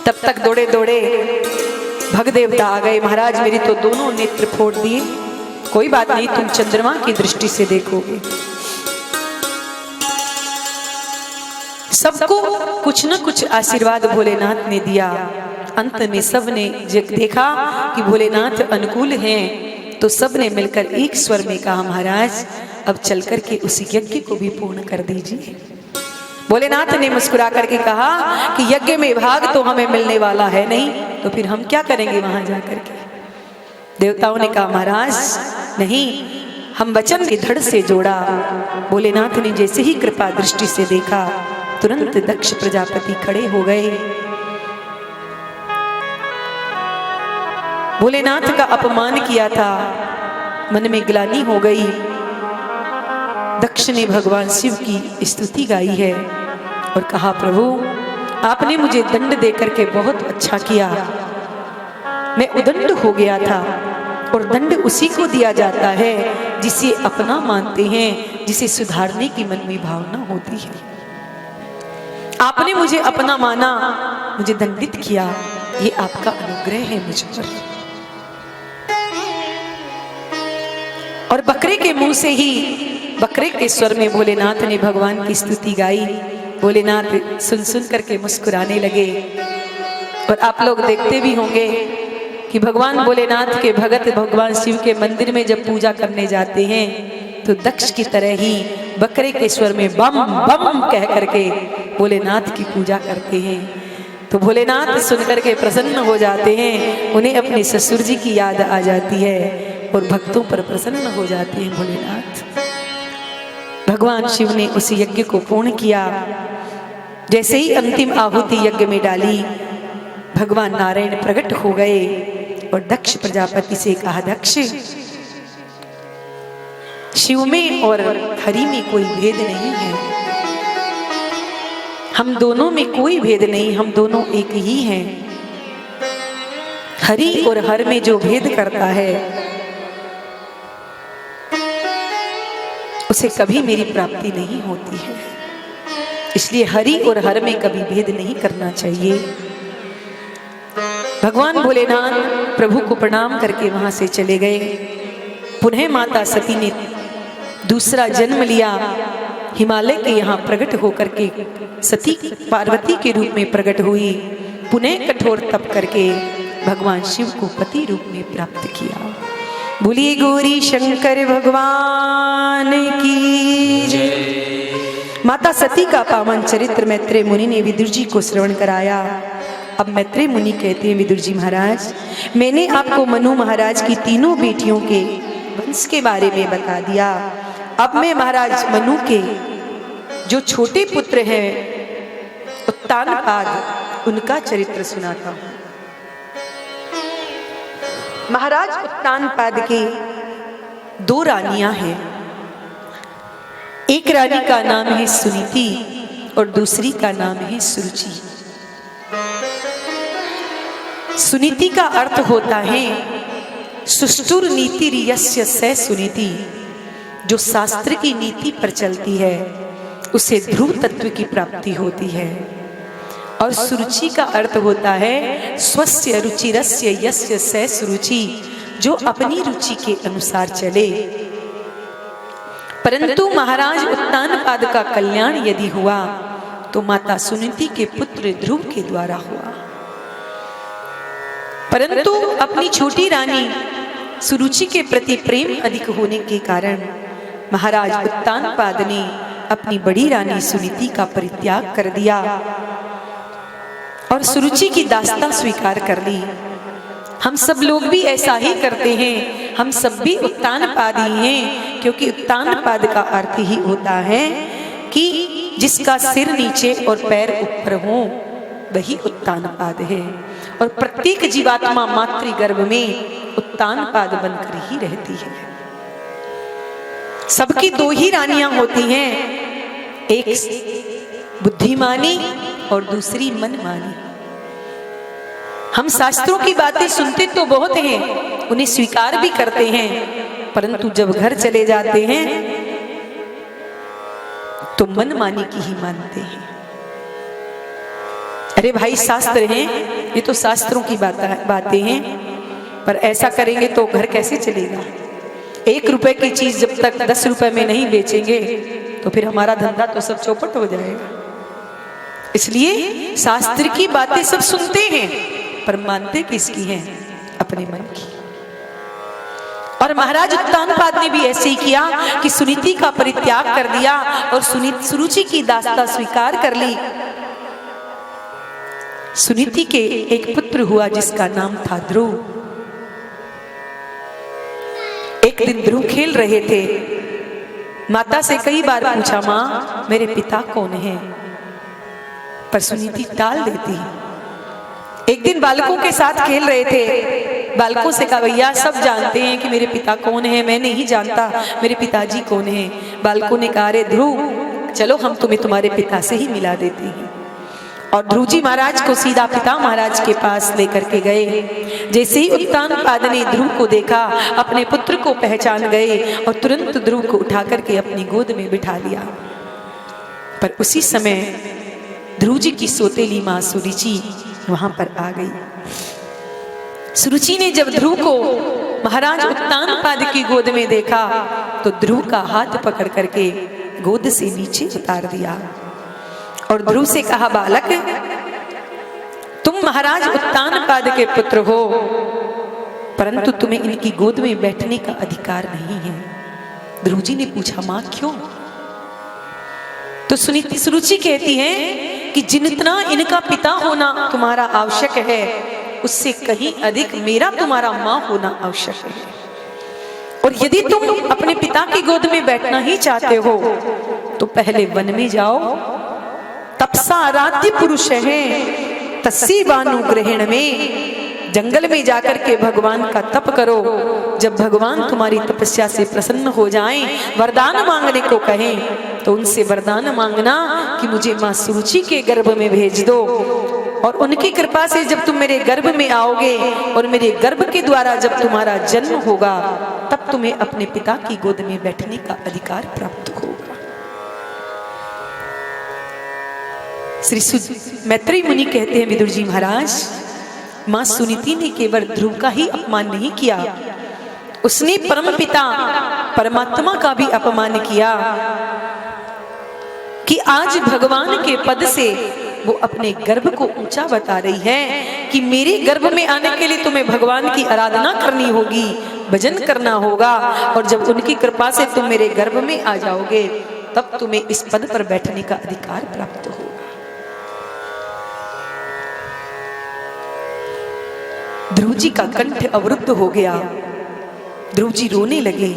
तब तक दौड़े दौड़े भग देवता आ गए। महाराज मेरी तो दोनों नेत्र फोड़ दिए, कोई बात नहीं तुम चंद्रमा की दृष्टि से देखोगे। सबको कुछ न कुछ आशीर्वाद भोलेनाथ ने दिया। अंत में सब ने जब देखा कि भोलेनाथ अनुकूल हैं, तो सब ने मिलकर एक स्वर में कहा महाराज अब चलकर के उस यज्ञ को भी पूर्ण कर दीजिए। भोलेनाथ ने मुस्कुरा करके कहा कि यज्ञ में भाग तो हमें मिलने वाला है नहीं, तो फिर हम क्या करेंगे वहां जाकर के। देवताओं ने कहा महाराज नहीं, हम वचन के धड़ से जोड़ा। भोलेनाथ ने जैसे ही कृपा दृष्टि से देखा तुरंत दक्ष प्रजापति खड़े हो गए। भोलेनाथ का अपमान किया था, मन में ग्लानि हो गई। दक्ष ने भगवान शिव की स्तुति गाई है और कहा प्रभु आपने मुझे दंड देकर के बहुत अच्छा किया, मैं उदंड हो गया था, और दंड उसी को दिया जाता है जिसे अपना मानते हैं, जिसे सुधारने की मन में भावना होती है। आपने मुझे अपना माना, मुझे दंडित किया, ये आपका अनुग्रह है मुझ पर। और बकरे के मुंह से ही, बकरे के स्वर में भोलेनाथ ने भगवान की स्तुति गाई। भोलेनाथ सुन सुन करके मुस्कुराने लगे। और आप लोग देखते भी होंगे कि भगवान भोलेनाथ के भगत भगवान शिव के मंदिर में जब पूजा करने जाते हैं तो दक्ष की तरह ही बकरे के स्वर में बम बम कह करके भोलेनाथ की पूजा करते हैं। तो भोलेनाथ सुनकर के प्रसन्न हो जाते हैं, उन्हें अपने ससुर जी की याद आ जाती है और भक्तों पर प्रसन्न हो जाते हैं भोलेनाथ। भगवान शिव ने उस यज्ञ को पूर्ण किया। जैसे ही अंतिम आहुति यज्ञ में डाली, भगवान नारायण प्रकट हो गए और दक्ष प्रजापति से कहा, दक्ष, शिव में और हरि में कोई भेद नहीं है, हम दोनों में कोई भेद नहीं, हम दोनों एक ही हैं। हरि और हर में जो भेद करता है उसे कभी मेरी प्राप्ति नहीं होती है। इसलिए हरि और हर में कभी भेद नहीं करना चाहिए। भगवान भोलेनाथ प्रभु को प्रणाम करके वहां से चले गए। पुनः माता सती ने दूसरा जन्म लिया, हिमालय के यहाँ प्रकट होकर के सती पार्वती के रूप में प्रकट हुई। पुनः कठोर तप करके भगवान शिव को पति रूप में प्राप्त किया। बोलिए गौरी शंकर भगवान की जय। माता सती का पावन चरित्र मैत्रेय मुनि ने विदुर जी को श्रवण कराया। अब मैत्रेय मुनि कहते हैं, विदुर जी महाराज, मैंने आपको मनु महाराज की तीनों बेटियों के वंश के बारे में बता दिया। अब मैं महाराज मनु के जो छोटे पुत्र हैं उत्तानपाद, उनका चरित्र सुनाता हूं। महाराज उत्तानपाद के दो रानियां हैं। एक रानी का नाम है सुनीति और दूसरी का नाम है सुरुचि। सुनीति का अर्थ होता है सुष्टुर नीति रियस्य से सुनीति, जो शास्त्र की नीति पर चलती है उसे ध्रुव तत्व की प्राप्ति होती है। और सुरुचि का अर्थ होता है स्वस्य रुचिरस्य यस्य से सुरुचि, जो अपनी रुचि के अनुसार चले। परंतु महाराज उत्तानपाद का कल्याण यदि हुआ तो माता सुनीति के पुत्र ध्रुव के द्वारा हुआ। परंतु अपनी छोटी रानी सुरुचि के प्रति प्रेम अधिक होने के कारण महाराज उत्तानपाद ने अपनी बड़ी रानी सुनीति का परित्याग कर दिया और सुरुचि की दास्ता स्वीकार कर ली। हम सब लोग भी ऐसा ही करते हैं, हम सब भी उत्तानपादी हैं, क्योंकि उत्तानपाद का अर्थ ही होता है कि जिसका सिर नीचे और पैर ऊपर हो वही उत्तानपाद है। और प्रत्येक जीवात्मा मातृ गर्भ में उत्तानपाद बनकर ही रहती है। सबकी दो ही रानियां होती हैं, एक बुद्धिमानी और दूसरी मनमानी। हम शास्त्रों की बातें सुनते तो बहुत हैं, उन्हें स्वीकार भी करते हैं, परंतु जब घर चले जाते हैं तो मनमानी की ही मानते हैं। अरे भाई शास्त्र हैं, ये तो शास्त्रों की बातें हैं, पर ऐसा करेंगे तो घर कैसे चलेगा। 1 रुपए की चीज जब तक 10 रुपए में नहीं बेचेंगे तो फिर हमारा धंधा तो सब चौपट हो जाएगा। इसलिए शास्त्र की बातें सब सुनते हैं पर मानते किसकी हैं? अपने मन की। और महाराज उत्तानपाद ने भी ऐसे ही किया कि सुनीति का परित्याग कर दिया और सुरुचि की दास्ता स्वीकार कर ली। सुनीति के एक पुत्र हुआ जिसका नाम था ध्रुव। एक दिन ध्रुव खेल रहे थे, माता से कई बार पूछा, माँ मेरे पिता कौन है, पर सुनीति टाल देती। एक दिन बालकों के साथ खेल रहे थे, बालकों से कहा, भैया सब जानते हैं कि मेरे पिता कौन है, मैं नहीं जानता मेरे पिताजी कौन है। बालकों ने कहा, अरे ध्रुव चलो हम तुम्हें तुम्हारे पिता से ही मिला देते हैं। और ध्रुव जी महाराज को सीधा पिता महाराज के पास लेकर के गए। जैसे ही उत्तानपाद ने ध्रुव को देखा, अपने पुत्र को पहचान गए और तुरंत ध्रुव को उठा करके अपनी गोद में बिठा लिया। पर उसी समय ध्रुव जी की सोतेली मां सुरुचि वहां पर आ गई। सुरुचि ने जब ध्रुव को महाराज उत्तानपाद की गोद में देखा तो ध्रुव का हाथ पकड़ करके गोद से नीचे उतार दिया और ध्रुव से कहा, बालक तुम महाराज उत्तानपाद के पुत्र हो, परंतु तुम्हें इनकी गोद में बैठने का अधिकार नहीं है। ध्रुव जी ने पूछा, मां क्यों? तो सुरुचि कहती है कि जितना इनका पिता होना तुम्हारा आवश्यक है, उससे कहीं अधिक मेरा तुम्हारा मां होना आवश्यक है। और यदि तुम अपने पिता की गोद में बैठना ही चाहते हो तो पहले वन में जाओ, तपसा आराध्य पुरुष है तस्सी बानु ग्रहण में, जंगल में जाकर के भगवान का तप करो। जब भगवान तुम्हारी तपस्या से प्रसन्न हो जाएं, वरदान मांगने को कहें तो उनसे वरदान मांगना कि मुझे मां सुरुचि के गर्भ में भेज दो, और उनकी कृपा से जब तुम मेरे गर्भ में आओगे और मेरे गर्भ के द्वारा जब तुम्हारा जन्म होगा, तब तुम्हें अपने पिता की गोद में बैठने का अधिकार प्राप्त होगा। श्री मैत्रेय मुनि कहते हैं, विदुर जी महाराज, मां सुनीति ने केवल ध्रुव का ही अपमान नहीं किया, उसने परम पिता परमात्मा का भी अपमान किया कि आज भगवान के पद से वो अपने गर्भ को ऊंचा बता रही है कि मेरे गर्भ में आने के लिए तुम्हें भगवान की आराधना करनी होगी, भजन करना होगा, और जब उनकी कृपा से तुम मेरे गर्भ में आ जाओगे तब तुम्हें इस पद पर बैठने का अधिकार प्राप्त होगा। ध्रुव जी का कंठ अवरुद्ध हो गया। ध्रुव जी रोने लगे।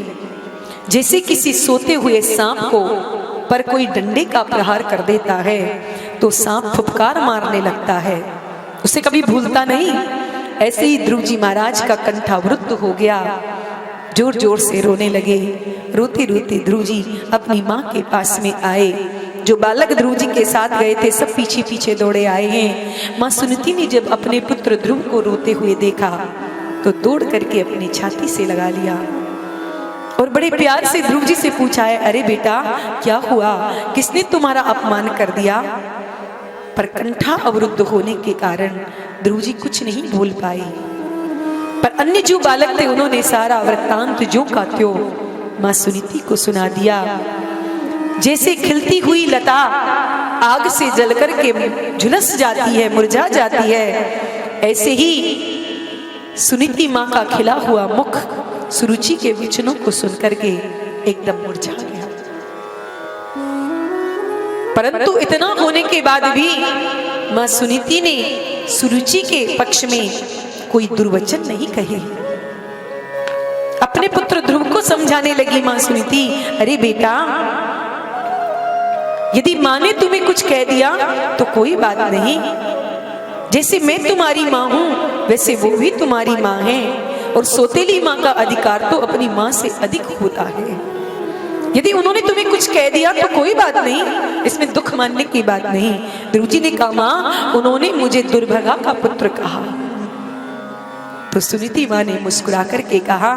जैसे किसी सोते हुए सांप को पर कोई डंडे का प्रहार कर देता है तो सांप फुफकार मारने लगता है, उसे कभी भूलता नहीं। ऐसे ही ध्रुव जी महाराज का कंठ अवरुद्ध हो गया, जोर जोर से रोने लगे। रोते रोते ध्रुव जी अपनी माँ के पास में आए। जो बालक ध्रुव जी के साथ गए थे सब पीछे पीछे दौड़े आए हैं। मां सुनीति ने जब अपने पुत्र ध्रुव को रोते हुए देखा तो दौड़ करके अपनी छाती से लगा लिया और बड़े प्यार से ध्रुव जी से पूछा है, अरे बेटा क्या हुआ, किसने तुम्हारा अपमान कर दिया? पर कंठा अवरुद्ध होने के कारण ध्रुव जी कुछ नहीं बोल पाए। पर अन्य जो बालक थे उन्होंने सारा वृत्तांत जो का त्यों मां सुनीति को सुना दिया। जैसे खिलती हुई लता आग से जलकर के झुलस जाती है, मुरझा जाती है, ऐसे ही सुनीति मां का खिला हुआ मुख सुरुचि के वचनों को सुनकर के एकदम मुरझा गया। परंतु इतना होने के बाद भी मां सुनीति ने सुरुचि के पक्ष में कोई दुर्वचन नहीं कहे। अपने पुत्र ध्रुव को समझाने लगी मां सुनीति, अरे बेटा यदि मां ने तुम्हें कुछ कह दिया तो कोई बात नहीं, जैसे मैं तुम्हारी मां हूं वैसे वो भी तुम्हारी मां है, और सोतेली मां का अधिकार तो अपनी मां से अधिक होता है। यदि उन्होंने तुम्हें कुछ कह दिया तो कोई बात नहीं, इसमें दुख मानने की बात नहीं। ध्रुव जी ने कहा, मां उन्होंने मुझे दुर्भागा का पुत्र कहा। तो सुनीति मां ने मुस्कुरा करके कहा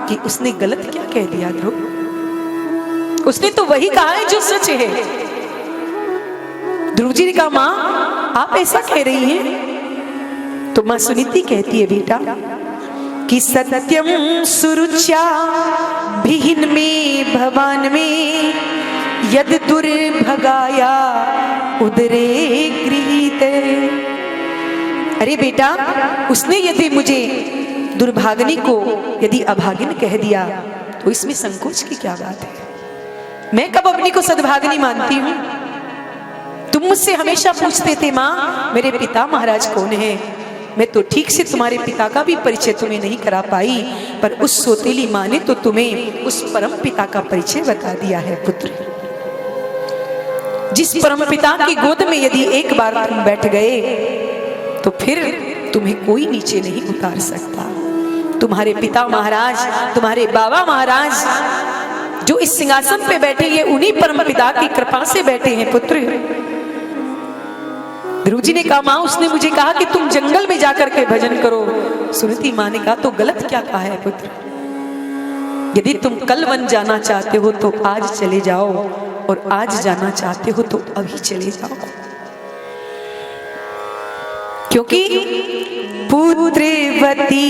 कि उसने गलत क्या कह दिया ध्रुव, उसने तो वही कहा है जो सच है। ध्रुव जी ने कहा, मां आप ऐसा कह रही हैं? तो मां सुनीति कहती है, बेटा कि सत्यम सुरुच्या भिन्न में भवान में यद दुर्भगाया उदरे गृहीत। अरे बेटा उसने यदि मुझे दुर्भागिनी को यदि अभागिन कह दिया तो इसमें संकोच की क्या बात है? मैं कब अपनी को सद्भागिनी मानती हूं? तुम मुझसे हमेशा पूछते थे मां मेरे पिता महाराज कौन है, मैं तो ठीक से तुम्हारे पिता का भी परिचय तुम्हें नहीं करा पाई, पर उस सोतेली मां ने तो तुम्हें उस परम पिता का परिचय बता दिया है। पुत्र जिस परम पिता की गोद में यदि एक बार तुम बैठ गए तो फिर तुम्हें कोई नीचे नहीं उतार सकता। तुम्हारे पिता महाराज, तुम्हारे बाबा महाराज जो इस सिंहासन पे बैठे, ये उन्हीं परम पिता की कृपा से बैठे हैं। पुत्र ध्रुव जी ने कहा माँ उसने मुझे कहा कि तुम जंगल में जाकर के भजन करो। सुनीति माँ ने कहा तो गलत क्या कहा है पुत्र, यदि तुम कल वन जाना चाहते हो तो आज चले जाओ, और आज जाना चाहते हो तो अभी चले जाओ, क्योंकि पुत्रवती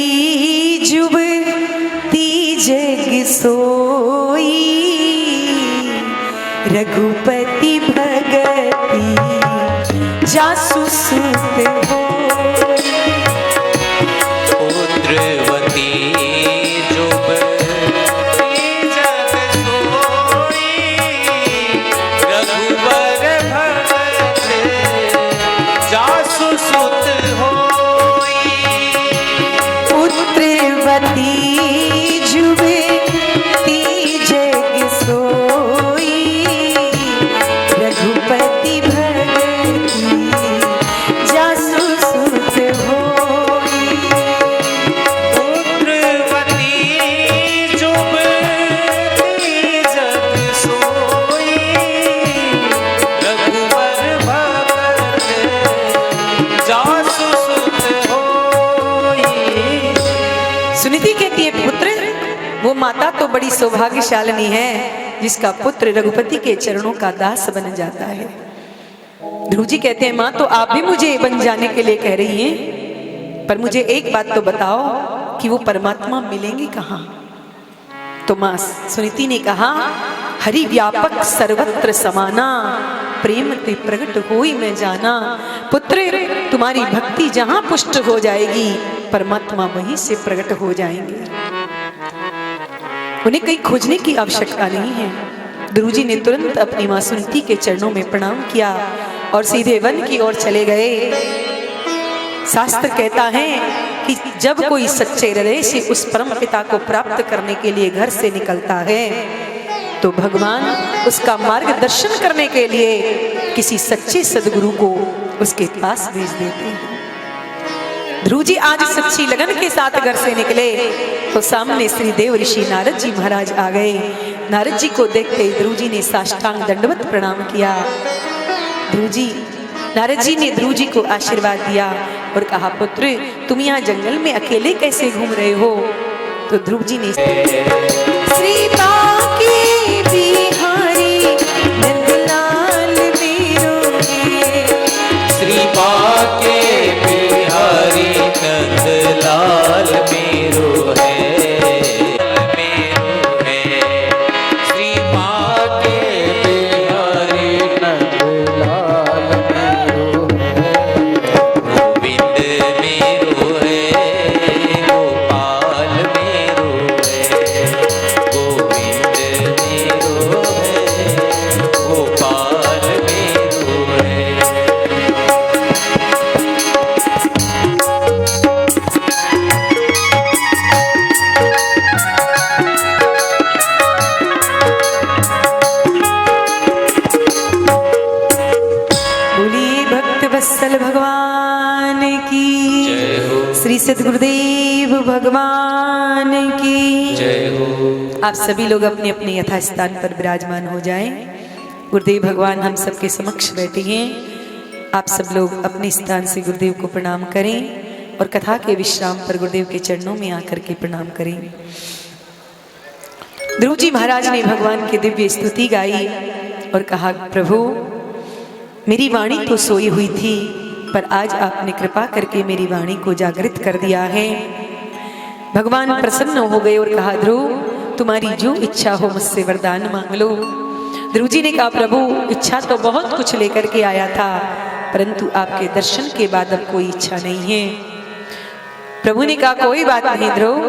जुबती जग सोई, रघुपति भगति जासु सुत हो। पुत्रवती जुबती जग सोई, रघुबर भगत जासु सुत होई। पुत्रवती जुबती जग सोई, रघुपति भगति जासु सुत होई। पुत्रवती जुबती जग सोई, रघुबर भगत जासु सुत होई। सुनीति कहती है पुत्र, वो माता तो बड़ी सौभाग्यशालिनी है जिसका पुत्र रघुपति के चरणों का दास बन जाता है। ध्रुव जी कहते हैं माँ तो आप भी मुझे बन जाने के लिए कह रही हैं, पर मुझे एक बात तो बताओ कि वो परमात्मा मिलेंगे कहाँ। तो माँ सुनीति ने कहा हरि व्यापक सर्वत्र समाना, प्रेम ते प्रगट होई मैं जाना। पुत्र तुम्हारी भक्ति जहां पुष्ट हो जाएगी, परमात्मा वहीं से प्रकट हो जाएंगे, उन्हें कहीं खोजने की आवश्यकता नहीं है। ध्रुव जी ने तुरंत अपनी मां सुनीति के चरणों में प्रणाम किया और सीधे वन की ओर चले गए। शास्त्र कहता है कि जब कोई सच्चे हृदय से उस परम पिता को प्राप्त करने के लिए घर से निकलता है तो भगवान उसका मार्गदर्शन करने के लिए किसी सच्चे सदगुरु को उसके पास भेज देते हैं। ध्रुव जी आज सच्ची लगन के साथ घर से निकले तो सामने श्री देव ऋषि नारद जी महाराज आ गए। नारद जी को देखते ही ध्रुव जी ने साष्टांग दंडवत प्रणाम किया। नारद जी ने ध्रुव जी को आशीर्वाद दिया और कहा पुत्र तुम यहाँ जंगल में अकेले कैसे घूम रहे हो। तो ध्रुव जी ने श्री बांके बिहारी नंदलाल मेरो है, श्री बांके बिहारी नंदलाल मेरो है, मेरो है। श्री बांके बिहारी नंदलाल मेरो है, गोविंद मेरो है, गोपाल मेरो है, गोविंद मेरो है, गोपाल मेरो है। बोलिए भक्त वत्सल भगवान की जय हो, श्री सद्गुरुदेव भगवान की जय हो। आप सभी लोग अपने अपने यथास्थान पर विराजमान हो जाएं। गुरुदेव भगवान हम सबके समक्ष बैठे हैं। आप सब लोग अपने स्थान से गुरुदेव को प्रणाम करें और कथा के विश्राम पर गुरुदेव के चरणों में आकर के प्रणाम करें। ध्रुव जी महाराज ने भगवान की दिव्य स्तुति गाई और कहा प्रभु मेरी वाणी तो सोई हुई थी पर आज आपने कृपा करके मेरी वाणी को जागृत कर दिया है। भगवान प्रसन्न हो गए और कहा ध्रुव तुम्हारी जो इच्छा हो मुझसे वरदान मांग लो। ध्रुव जी ने कहा प्रभु इच्छा तो बहुत कुछ लेकर के आया था परंतु आपके दर्शन के बाद अब कोई इच्छा नहीं है। प्रभु ने कहा कोई बात नहीं ध्रुव,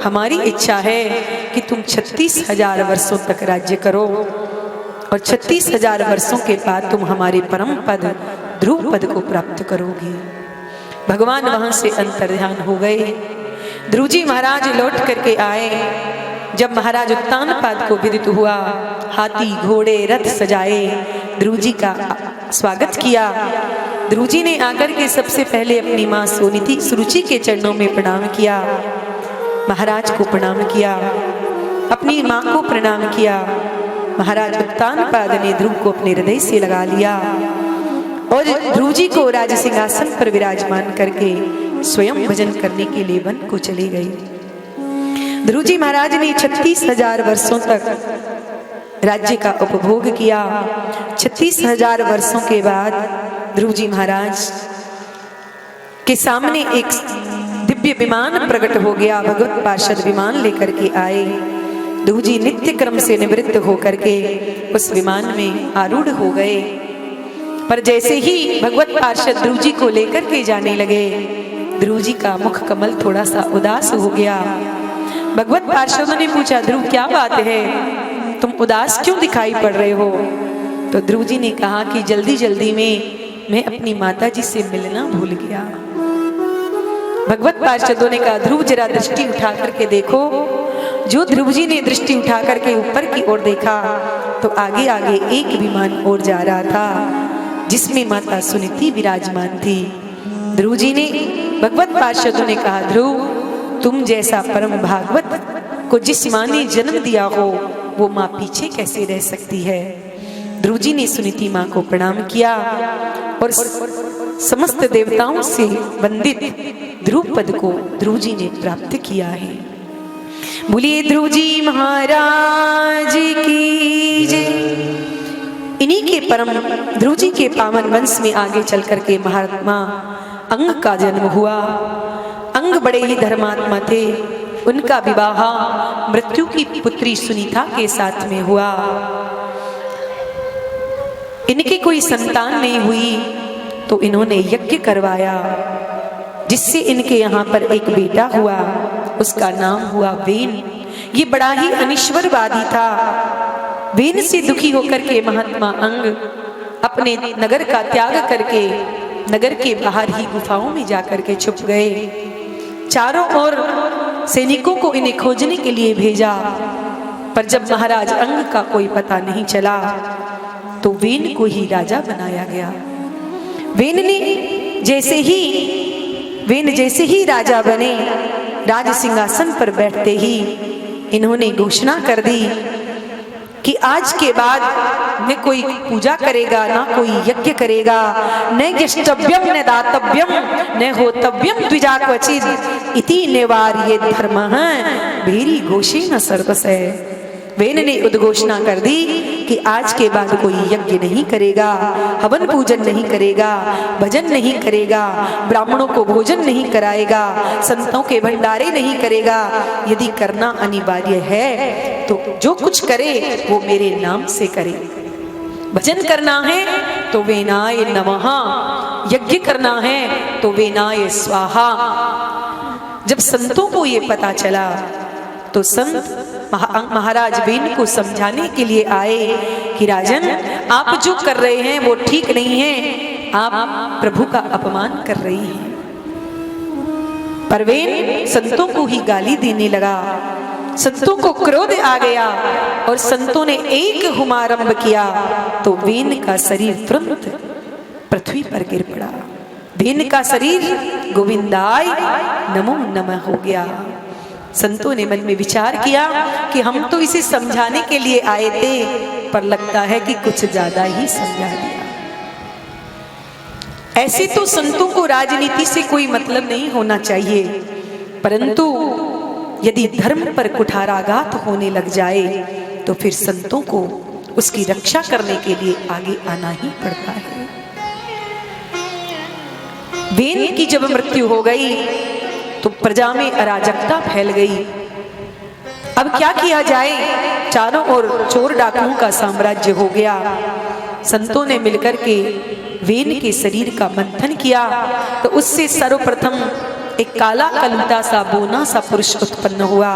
हमारी इच्छा है कि तुम 36,000 वर्षों तक राज्य करो और 36,000 वर्षों के बाद तुम हमारे परम पद ध्रुव पद को प्राप्त करोगे। भगवान वहां से अंतर्ध्यान हो गए। ध्रुव जी महाराज लौट करके आए। जब महाराज उत्तानपाद को विदित हुआ, हाथी घोड़े रथ सजाए ध्रुव जी का स्वागत किया। ध्रुव जी ने आकर के सबसे पहले अपनी मां सोनीति सुरुचि के चरणों में प्रणाम किया, महाराज को प्रणाम किया, अपनी मां को प्रणाम किया। महाराज उत्तानपाद ने ध्रुव को अपने हृदय से लगा लिया और ध्रुव जी को राज सिंहासन पर विराजमान करके स्वयं भजन करने के लिए वन को चले गए। ध्रुव जी महाराज ने 36,000 वर्षों तक राज्य का उपभोग किया। 36,000 वर्षों के बाद ध्रुव जी महाराज के सामने एक दिव्य विमान प्रकट हो गया। भगवत पार्षद विमान लेकर के आए। ध्रुव जी नित्य क्रम से निवृत्त होकर के उस विमान में आरूढ़ हो गए। पर जैसे ही भगवत पार्षद ध्रुव जी को लेकर के जाने लगे, ध्रुव जी का मुख कमल थोड़ा सा उदास हो गया। भगवत पार्षदों ने पूछा, ध्रुव क्या बात है, तुम उदास क्यों दिखाई पड़ रहे हो? तो ध्रुव जी ने कहा कि जल्दी जल्दी में मैं अपनी माता जी से मिलना भूल गया। भगवत पार्षदों ने कहा, ध्रुव जरा दृष्टि उठा करके देखो। जो ध्रुव जी ने दृष्टि उठा करके ऊपर की ओर देखा तो आगे आगे एक विमान और जा रहा था जिसमें माता सुनीति विराजमान थी। ध्रुव जी ने, भगवत पार्षदों ने कहा, ध्रुव तुम जैसा परम भागवत को जिस माँ ने जन्म दिया हो वो माँ पीछे कैसे रह सकती है? ध्रुव जी ने सुनीति माँ को प्रणाम किया और समस्त देवताओं से वंदित ध्रुव पद को ध्रुव जी ने प्राप्त किया है। बोलिए ध्रुव जी महाराज की जय। इन्हीं के परम ध्रुव जी के पावन वंश में आगे चल करके महात्मा अंग का जन्म हुआ। अंग बड़े ही धर्मात्मा थे। उनका विवाह मृत्यु की पुत्री सुनीता के साथ में हुआ। इनकी कोई संतान नहीं हुई तो इन्होंने यज्ञ करवाया जिससे इनके यहाँ पर एक बेटा हुआ। उसका नाम हुआ वेन। ये बड़ा ही अनिश्वरवादी था। वेन से दुखी होकर के महात्मा अंग अपने नगर का त्याग करके नगर के बाहर ही गुफाओं में जाकर के छुप गए। चारों ओर सैनिकों को इन्हें खोजने के लिए भेजा, पर जब महाराज अंग का कोई पता नहीं चला तो वेन को ही राजा बनाया गया। वेन जैसे ही राजा बने, राज सिंहासन पर बैठते ही इन्होंने घोषणा कर दी कि आज के बाद न कोई पूजा करेगा, ना कोई यज्ञ करेगा, न यष्टव्यम न दातव्यम न होतव्यम द्विजा क्वचित् इति निवार्य धर्मः भेरी घोषेण सर्वशः। वेन ने उद्घोषणा कर दी कि आज के बाद कोई यज्ञ नहीं करेगा, हवन पूजन नहीं करेगा, भजन नहीं करेगा, ब्राह्मणों को भोजन नहीं कराएगा, संतों के भंडारे नहीं करेगा। यदि करना अनिवार्य है तो जो कुछ करे वो मेरे नाम से करे। भजन करना है तो वेनाय नमः, यज्ञ करना है तो वेनाय स्वाहा। जब संतों को ये पता चला तो संत महाराज वेन को समझाने के लिए आए कि राजन, आप जो कर रहे हैं वो ठीक नहीं है, आप प्रभु का अपमान कर रही हैं। पर वेन संतों को ही गाली देने लगा। संतों को क्रोध आ गया और संतों ने एक हुमारंभ किया तो वेन का शरीर तुरंत पृथ्वी पर गिर पड़ा। वेन का शरीर गोविंदाय नमो नमः हो गया। संतों ने मन में विचार किया कि हम तो इसे समझाने के लिए आए थे, पर लगता है कि कुछ ज्यादा ही समझा दिया। ऐसे तो संतों को राजनीति से कोई मतलब नहीं होना चाहिए, परंतु यदि धर्म पर कुठाराघात होने लग जाए तो फिर संतों को उसकी रक्षा करने के लिए आगे आना ही पड़ता है। वेन की जब मृत्यु हो गई तो प्रजा में अराजकता फैल गई। अब क्या किया जाए? चारों ओर चोर डाकुओं का साम्राज्य हो गया। संतों ने मिलकर के वेन के शरीर का मंथन किया तो उससे सर्वप्रथम एक काला कलूटा सा बोना सा पुरुष उत्पन्न हुआ।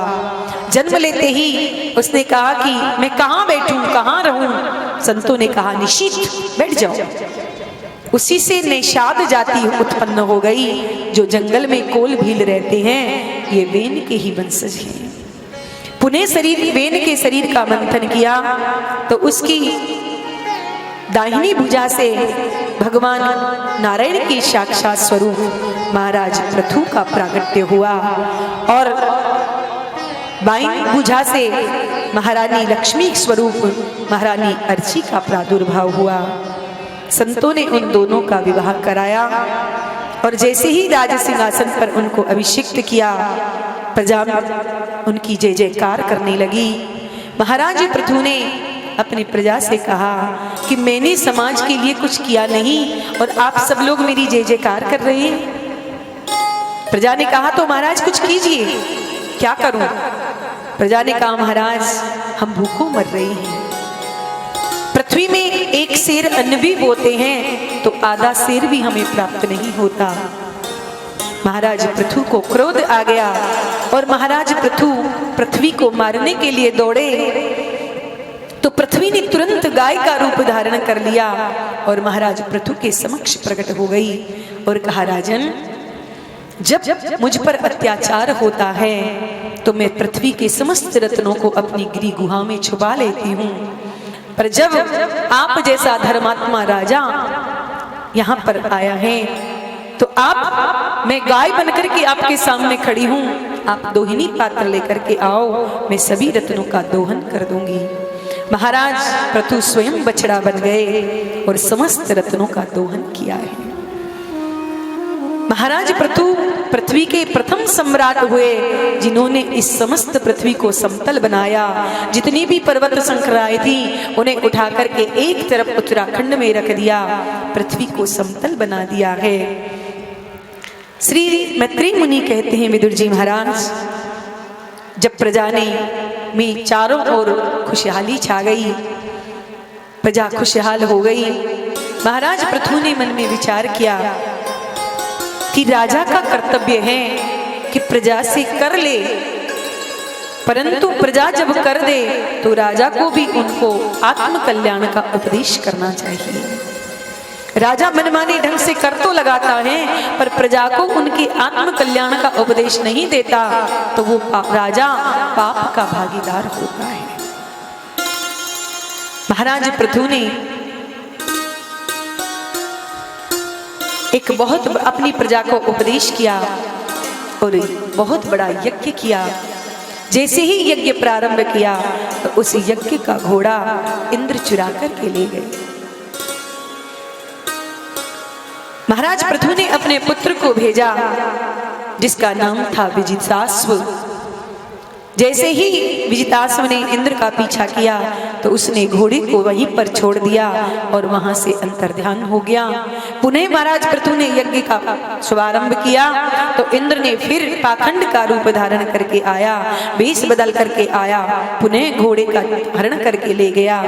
जन्म लेते ही उसने कहा कि मैं कहाँ बैठूं, कहाँ रहूं? संतों ने कहा निशीथ, बैठ जाओ। उसी से निषाद जाति उत्पन्न हो गई। जो जंगल में कोल भील रहते हैं ये वेन के ही वंशज हैं। पुनः वेन के शरीर का मंथन किया तो उसकी दाहिनी भुजा से भगवान नारायण के साक्षात स्वरूप महाराज पृथु का प्रागट्य हुआ और बाईं भुजा से महारानी लक्ष्मी स्वरूप महारानी अर्ची का प्रादुर्भाव हुआ। संतों ने उन दोनों का विवाह कराया और जैसे ही राज सिंहासन पर उनको अभिषिक्त किया, प्रजा उनकी जय जयकार करने लगी। महाराज पृथु ने अपनी प्रजा से कहा कि मैंने समाज के लिए कुछ किया नहीं और आप सब लोग मेरी जय जयकार कर रहे हैं। प्रजा ने कहा तो महाराज कुछ कीजिए, क्या करूं? प्रजा ने कहा महाराज हम भूखों मर रहे हैं, पृथ्वी में एक सेर अन्न भी बोते हैं तो आधा सेर भी हमें प्राप्त नहीं होता। महाराज पृथु को क्रोध आ गया और महाराज पृथु पृथ्वी को मारने के लिए दौड़े तो पृथ्वी ने तुरंत गाय का रूप धारण कर लिया और महाराज पृथु के समक्ष प्रकट हो गई और कहा राजन, जब मुझ पर अत्याचार होता है तो मैं पृथ्वी के समस्त रत्नों को अपनी गिरी गुहा में छुपा लेती हूँ, पर जब आप जैसा धर्मात्मा राजा यहाँ पर आया है तो आप, मैं गाय बनकर के आपके सामने खड़ी हूँ, आप दोहिनी पात्र लेकर के आओ, मैं सभी रत्नों का दोहन कर दूंगी। महाराज पृथु स्वयं बछड़ा बन गए और समस्त रत्नों का दोहन किया है। महाराज पृथु पृथ्वी के प्रथम सम्राट हुए जिन्होंने इस समस्त पृथ्वी को समतल बनाया। जितनी भी पर्वत श्रृंखलाएं थी उन्हें उठा करके एक तरफ उत्तराखंड में रख दिया, पृथ्वी को समतल बना दिया है। श्री मैत्री मुनि कहते हैं विदुर जी महाराज, जब प्रजा ने में चारों ओर खुशहाली छा गई, प्रजा खुशहाल हो गई, महाराज पृथु ने मन में विचार किया कि राजा का कर्तव्य है कि प्रजा से कर ले, परंतु प्रजा जब कर दे तो राजा को भी उनको आत्म कल्याण का उपदेश करना चाहिए। राजा मनमाने ढंग से कर तो लगाता है पर प्रजा को उनके आत्म कल्याण का उपदेश नहीं देता तो वो राजा पाप का भागीदार होता है। महाराज पृथु ने एक बहुत अपनी प्रजा को उपदेश किया और बहुत बड़ा यज्ञ किया। जैसे ही यज्ञ प्रारंभ किया तो उस यज्ञ का घोड़ा इंद्र चुरा करके ले गए। महाराज पृथु ने अपने पुत्र को भेजा जिसका नाम था विजिताश्व। जैसे ही विजिताश्व ने इंद्र का पीछा किया तो उसने घोड़े को वहीं पर छोड़ दिया और वहां से अंतर्ध्यान हो गया। पुनः महाराज पृथु ने यज्ञ का शुभारंभ किया तो इंद्र ने फिर पाखंड का रूप धारण करके आया, वेश बदल करके आया, पुनः घोड़े का हरण करके ले गया।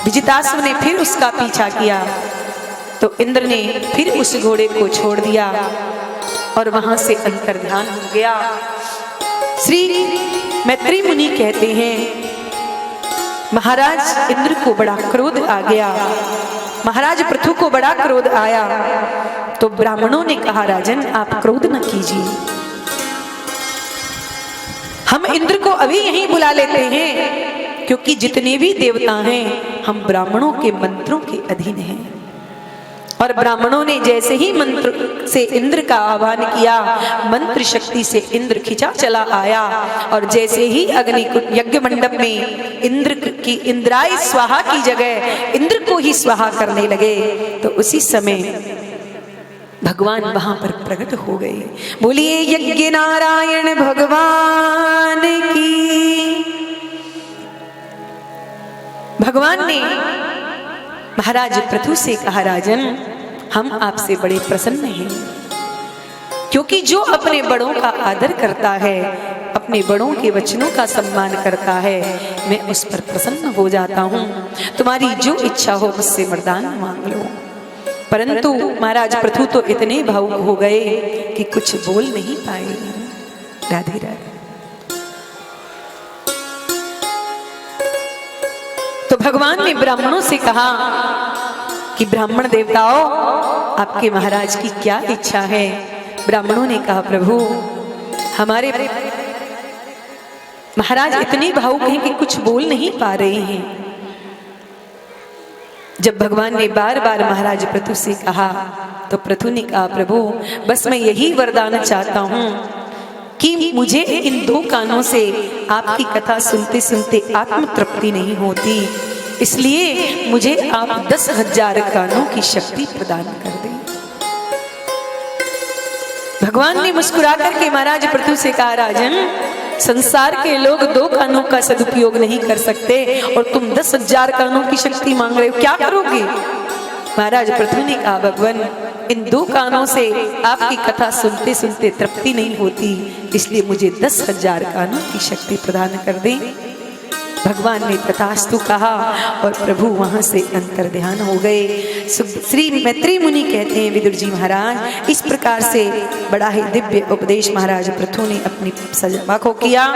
विजिताश्व ने फिर उसका पीछा किया तो इंद्र ने फिर उस घोड़े को छोड़ दिया और वहां से अंतर्ध्यान हो गया। श्री मैत्री मुनि कहते हैं महाराज इंद्र को बड़ा क्रोध आ गया, महाराज पृथु को बड़ा क्रोध आया तो ब्राह्मणों ने कहा राजन आप क्रोध न कीजिए, हम इंद्र को अभी यहीं बुला लेते हैं क्योंकि जितने भी देवता हैं हम ब्राह्मणों के मंत्रों के अधीन हैं। और ब्राह्मणों ने जैसे ही मंत्र से इंद्र का आह्वान किया, मंत्र शक्ति से इंद्र खिंचा चला आया और जैसे ही अग्नि यज्ञ मंडप में इंद्र की इंद्राय स्वाहा की जगह इंद्र को ही स्वाहा करने लगे तो उसी समय भगवान वहां पर प्रकट हो गए। बोलिए यज्ञ नारायण भगवान की। भगवान ने महाराज पृथु से कहा राजन हम आपसे बड़े प्रसन्न हैं क्योंकि जो अपने बड़ों का आदर करता है, अपने बड़ों के वचनों का सम्मान करता है, मैं उस पर प्रसन्न हो जाता हूँ। तुम्हारी जो इच्छा हो मुझसे वरदान मांग लो। परंतु महाराज पृथु तो इतने भावुक हो गए कि कुछ बोल नहीं पाए। राधे राधे। तो भगवान ने ब्राह्मणों से कहा कि ब्राह्मण देवताओं आपके महाराज की क्या इच्छा है। ब्राह्मणों ने कहा प्रभु हमारे महाराज इतने भावुक हैं कि कुछ बोल नहीं पा रहे हैं। जब भगवान ने बार बार महाराज पृथु से कहा तो पृथु ने कहा प्रभु बस मैं यही वरदान चाहता हूं कि मुझे इन दो कानों से आपकी कथा सुनते सुनते आत्म तृप्ति नहीं होती। इसलिए मुझे आप 10,000 कानों की शक्ति प्रदान कर दें। भगवान ने मुस्कुरा करके महाराज पृथु से कहा, राजन, संसार के लोग 2 कानों का सदुपयोग नहीं कर सकते और तुम 10,000 कानों की शक्ति मांग रहे हो, क्या करोगे? महाराज पृथु ने कहा, भगवान, इन 2 कानों से आपकी कथा सुनते सुनते तृप्ति नहीं होती, इसलिए मुझे 10,000 कानों की शक्ति प्रदान कर दें। भगवान ने तथास्तु कहा और प्रभु वहां से अंतर ध्यान हो गए। श्री मैत्री मुनि कहते हैं, विदुर जी महाराज, इस प्रकार से बड़ा ही दिव्य उपदेश महाराज पृथु ने अपनी सभा को किया।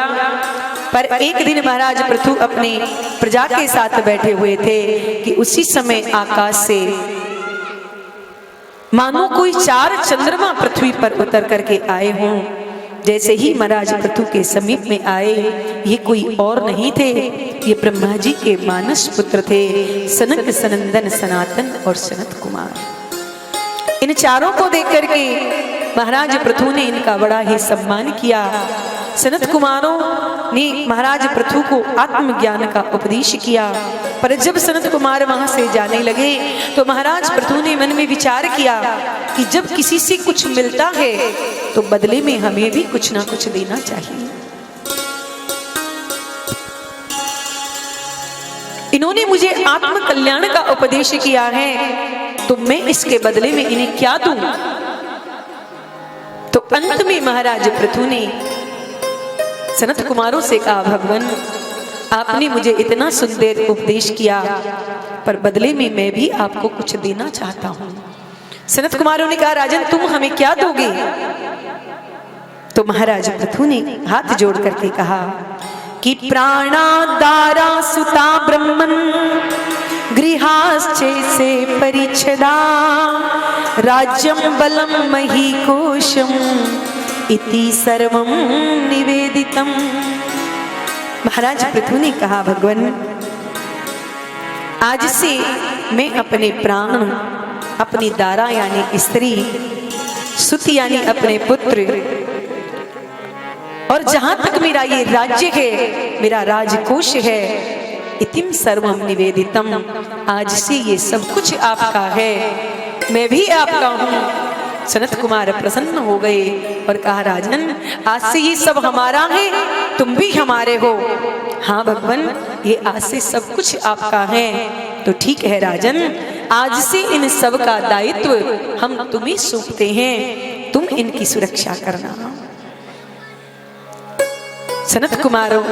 पर एक दिन महाराज पृथु अपने प्रजा के साथ बैठे हुए थे कि उसी समय आकाश से मानो कोई 4 चंद्रमा पृथ्वी पर उतर करके आए हों। जैसे ही महाराज पृथु के समीप में आए, ये कोई और नहीं थे, ये ब्रह्मा जी के मानस पुत्र थे, सनक, सनंदन, सनातन और सनत कुमार। इन चारों को देख करके महाराज पृथु ने इनका बड़ा ही सम्मान किया। सनत कुमारों ने महाराज पृथु को आत्मज्ञान का उपदेश किया। पर जब सनत कुमार वहां से जाने लगे तो महाराज पृथु ने मन में विचार किया कि जब किसी से कुछ मिलता है तो बदले में हमें भी कुछ ना कुछ देना चाहिए। इन्होंने मुझे आत्म कल्याण का उपदेश किया है, तो मैं इसके बदले में इन्हें क्या दूं? तो अंत में महाराज पृथु ने सनत कुमारों से कहा, भगवान, आपने मुझे इतना सुंदर उपदेश किया, पर बदले में मैं भी आपको कुछ देना चाहता हूं। सनत कुमारों ने कहा, राजन, तुम हमें क्या दोगे? तो महाराज पृथु ने हाथ जोड़ करके कहा कि प्राणादारा सुता ब्रह्मन गृहाश्चे से परिच्छदा राज्यम बलम मही कोशम इति सर्वम निवेदितम। महाराज पृथु ने कहा, भगवान, आज से मैं अपने प्राण, अपनी दारा यानी स्त्री, सुत यानी अपने पुत्र, और जहां तक मेरा ये राज्य है, मेरा राजकोष है, इतिम सर्वम निवेदितम, आज से ये सब कुछ आपका है, मैं भी आपका हूं। सनत कुमार प्रसन्न हो गए और कहा, राजन, आज से ये सब हमारा है, तुम भी हमारे हो। हाँ भगवान, ये आज से सब कुछ आपका है। तो ठीक है राजन, आज से इन सब का दायित्व हम तुम्हें सौंपते हैं, तुम इनकी सुरक्षा करना। सनत कुमारों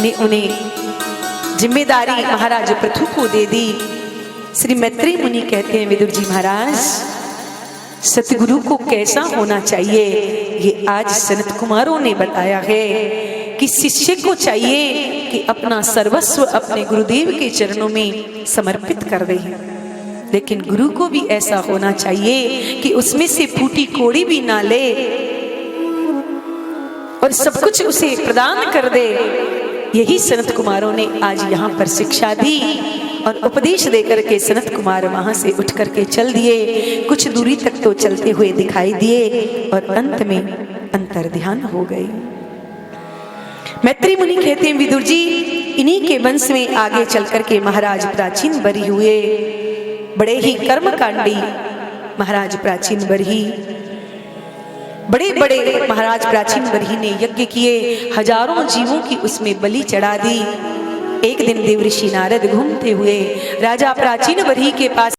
ने उन्हें जिम्मेदारी महाराज पृथु को दे दी। श्री मैत्री मुनि कहते हैं, विदुर जी महाराज, सतगुरु को कैसा होना चाहिए ये आज सनत कुमारों ने बताया है कि शिष्य को चाहिए कि अपना सर्वस्व अपने गुरुदेव के चरणों में समर्पित कर दे, लेकिन गुरु को भी ऐसा होना चाहिए कि उसमें से फूटी कोड़ी भी ना ले और सब कुछ उसे प्रदान कर दे। यही सनत कुमारों ने आज यहाँ पर शिक्षा दी और उपदेश देकर के सनत कुमार वहां से उठ करके चल दिए। कुछ दूरी तक तो चलते हुए दिखाई दिए और अंत में अंतर ध्यान हो गए। मैत्री मुनि कहते हैं, विदुर जी, इन्हीं के वंश में आगे चल करके महाराज प्राचीन बरी हुए। बड़े ही कर्मकांडी महाराज प्राचीन बरही, बड़े बड़े महाराज प्राचीन बरही ने यज्ञ किए, हजारों जीवों की उसमें बलि चढ़ा दी। एक दिन देवऋषि नारद घूमते हुए राजा प्राचीन बरही के पास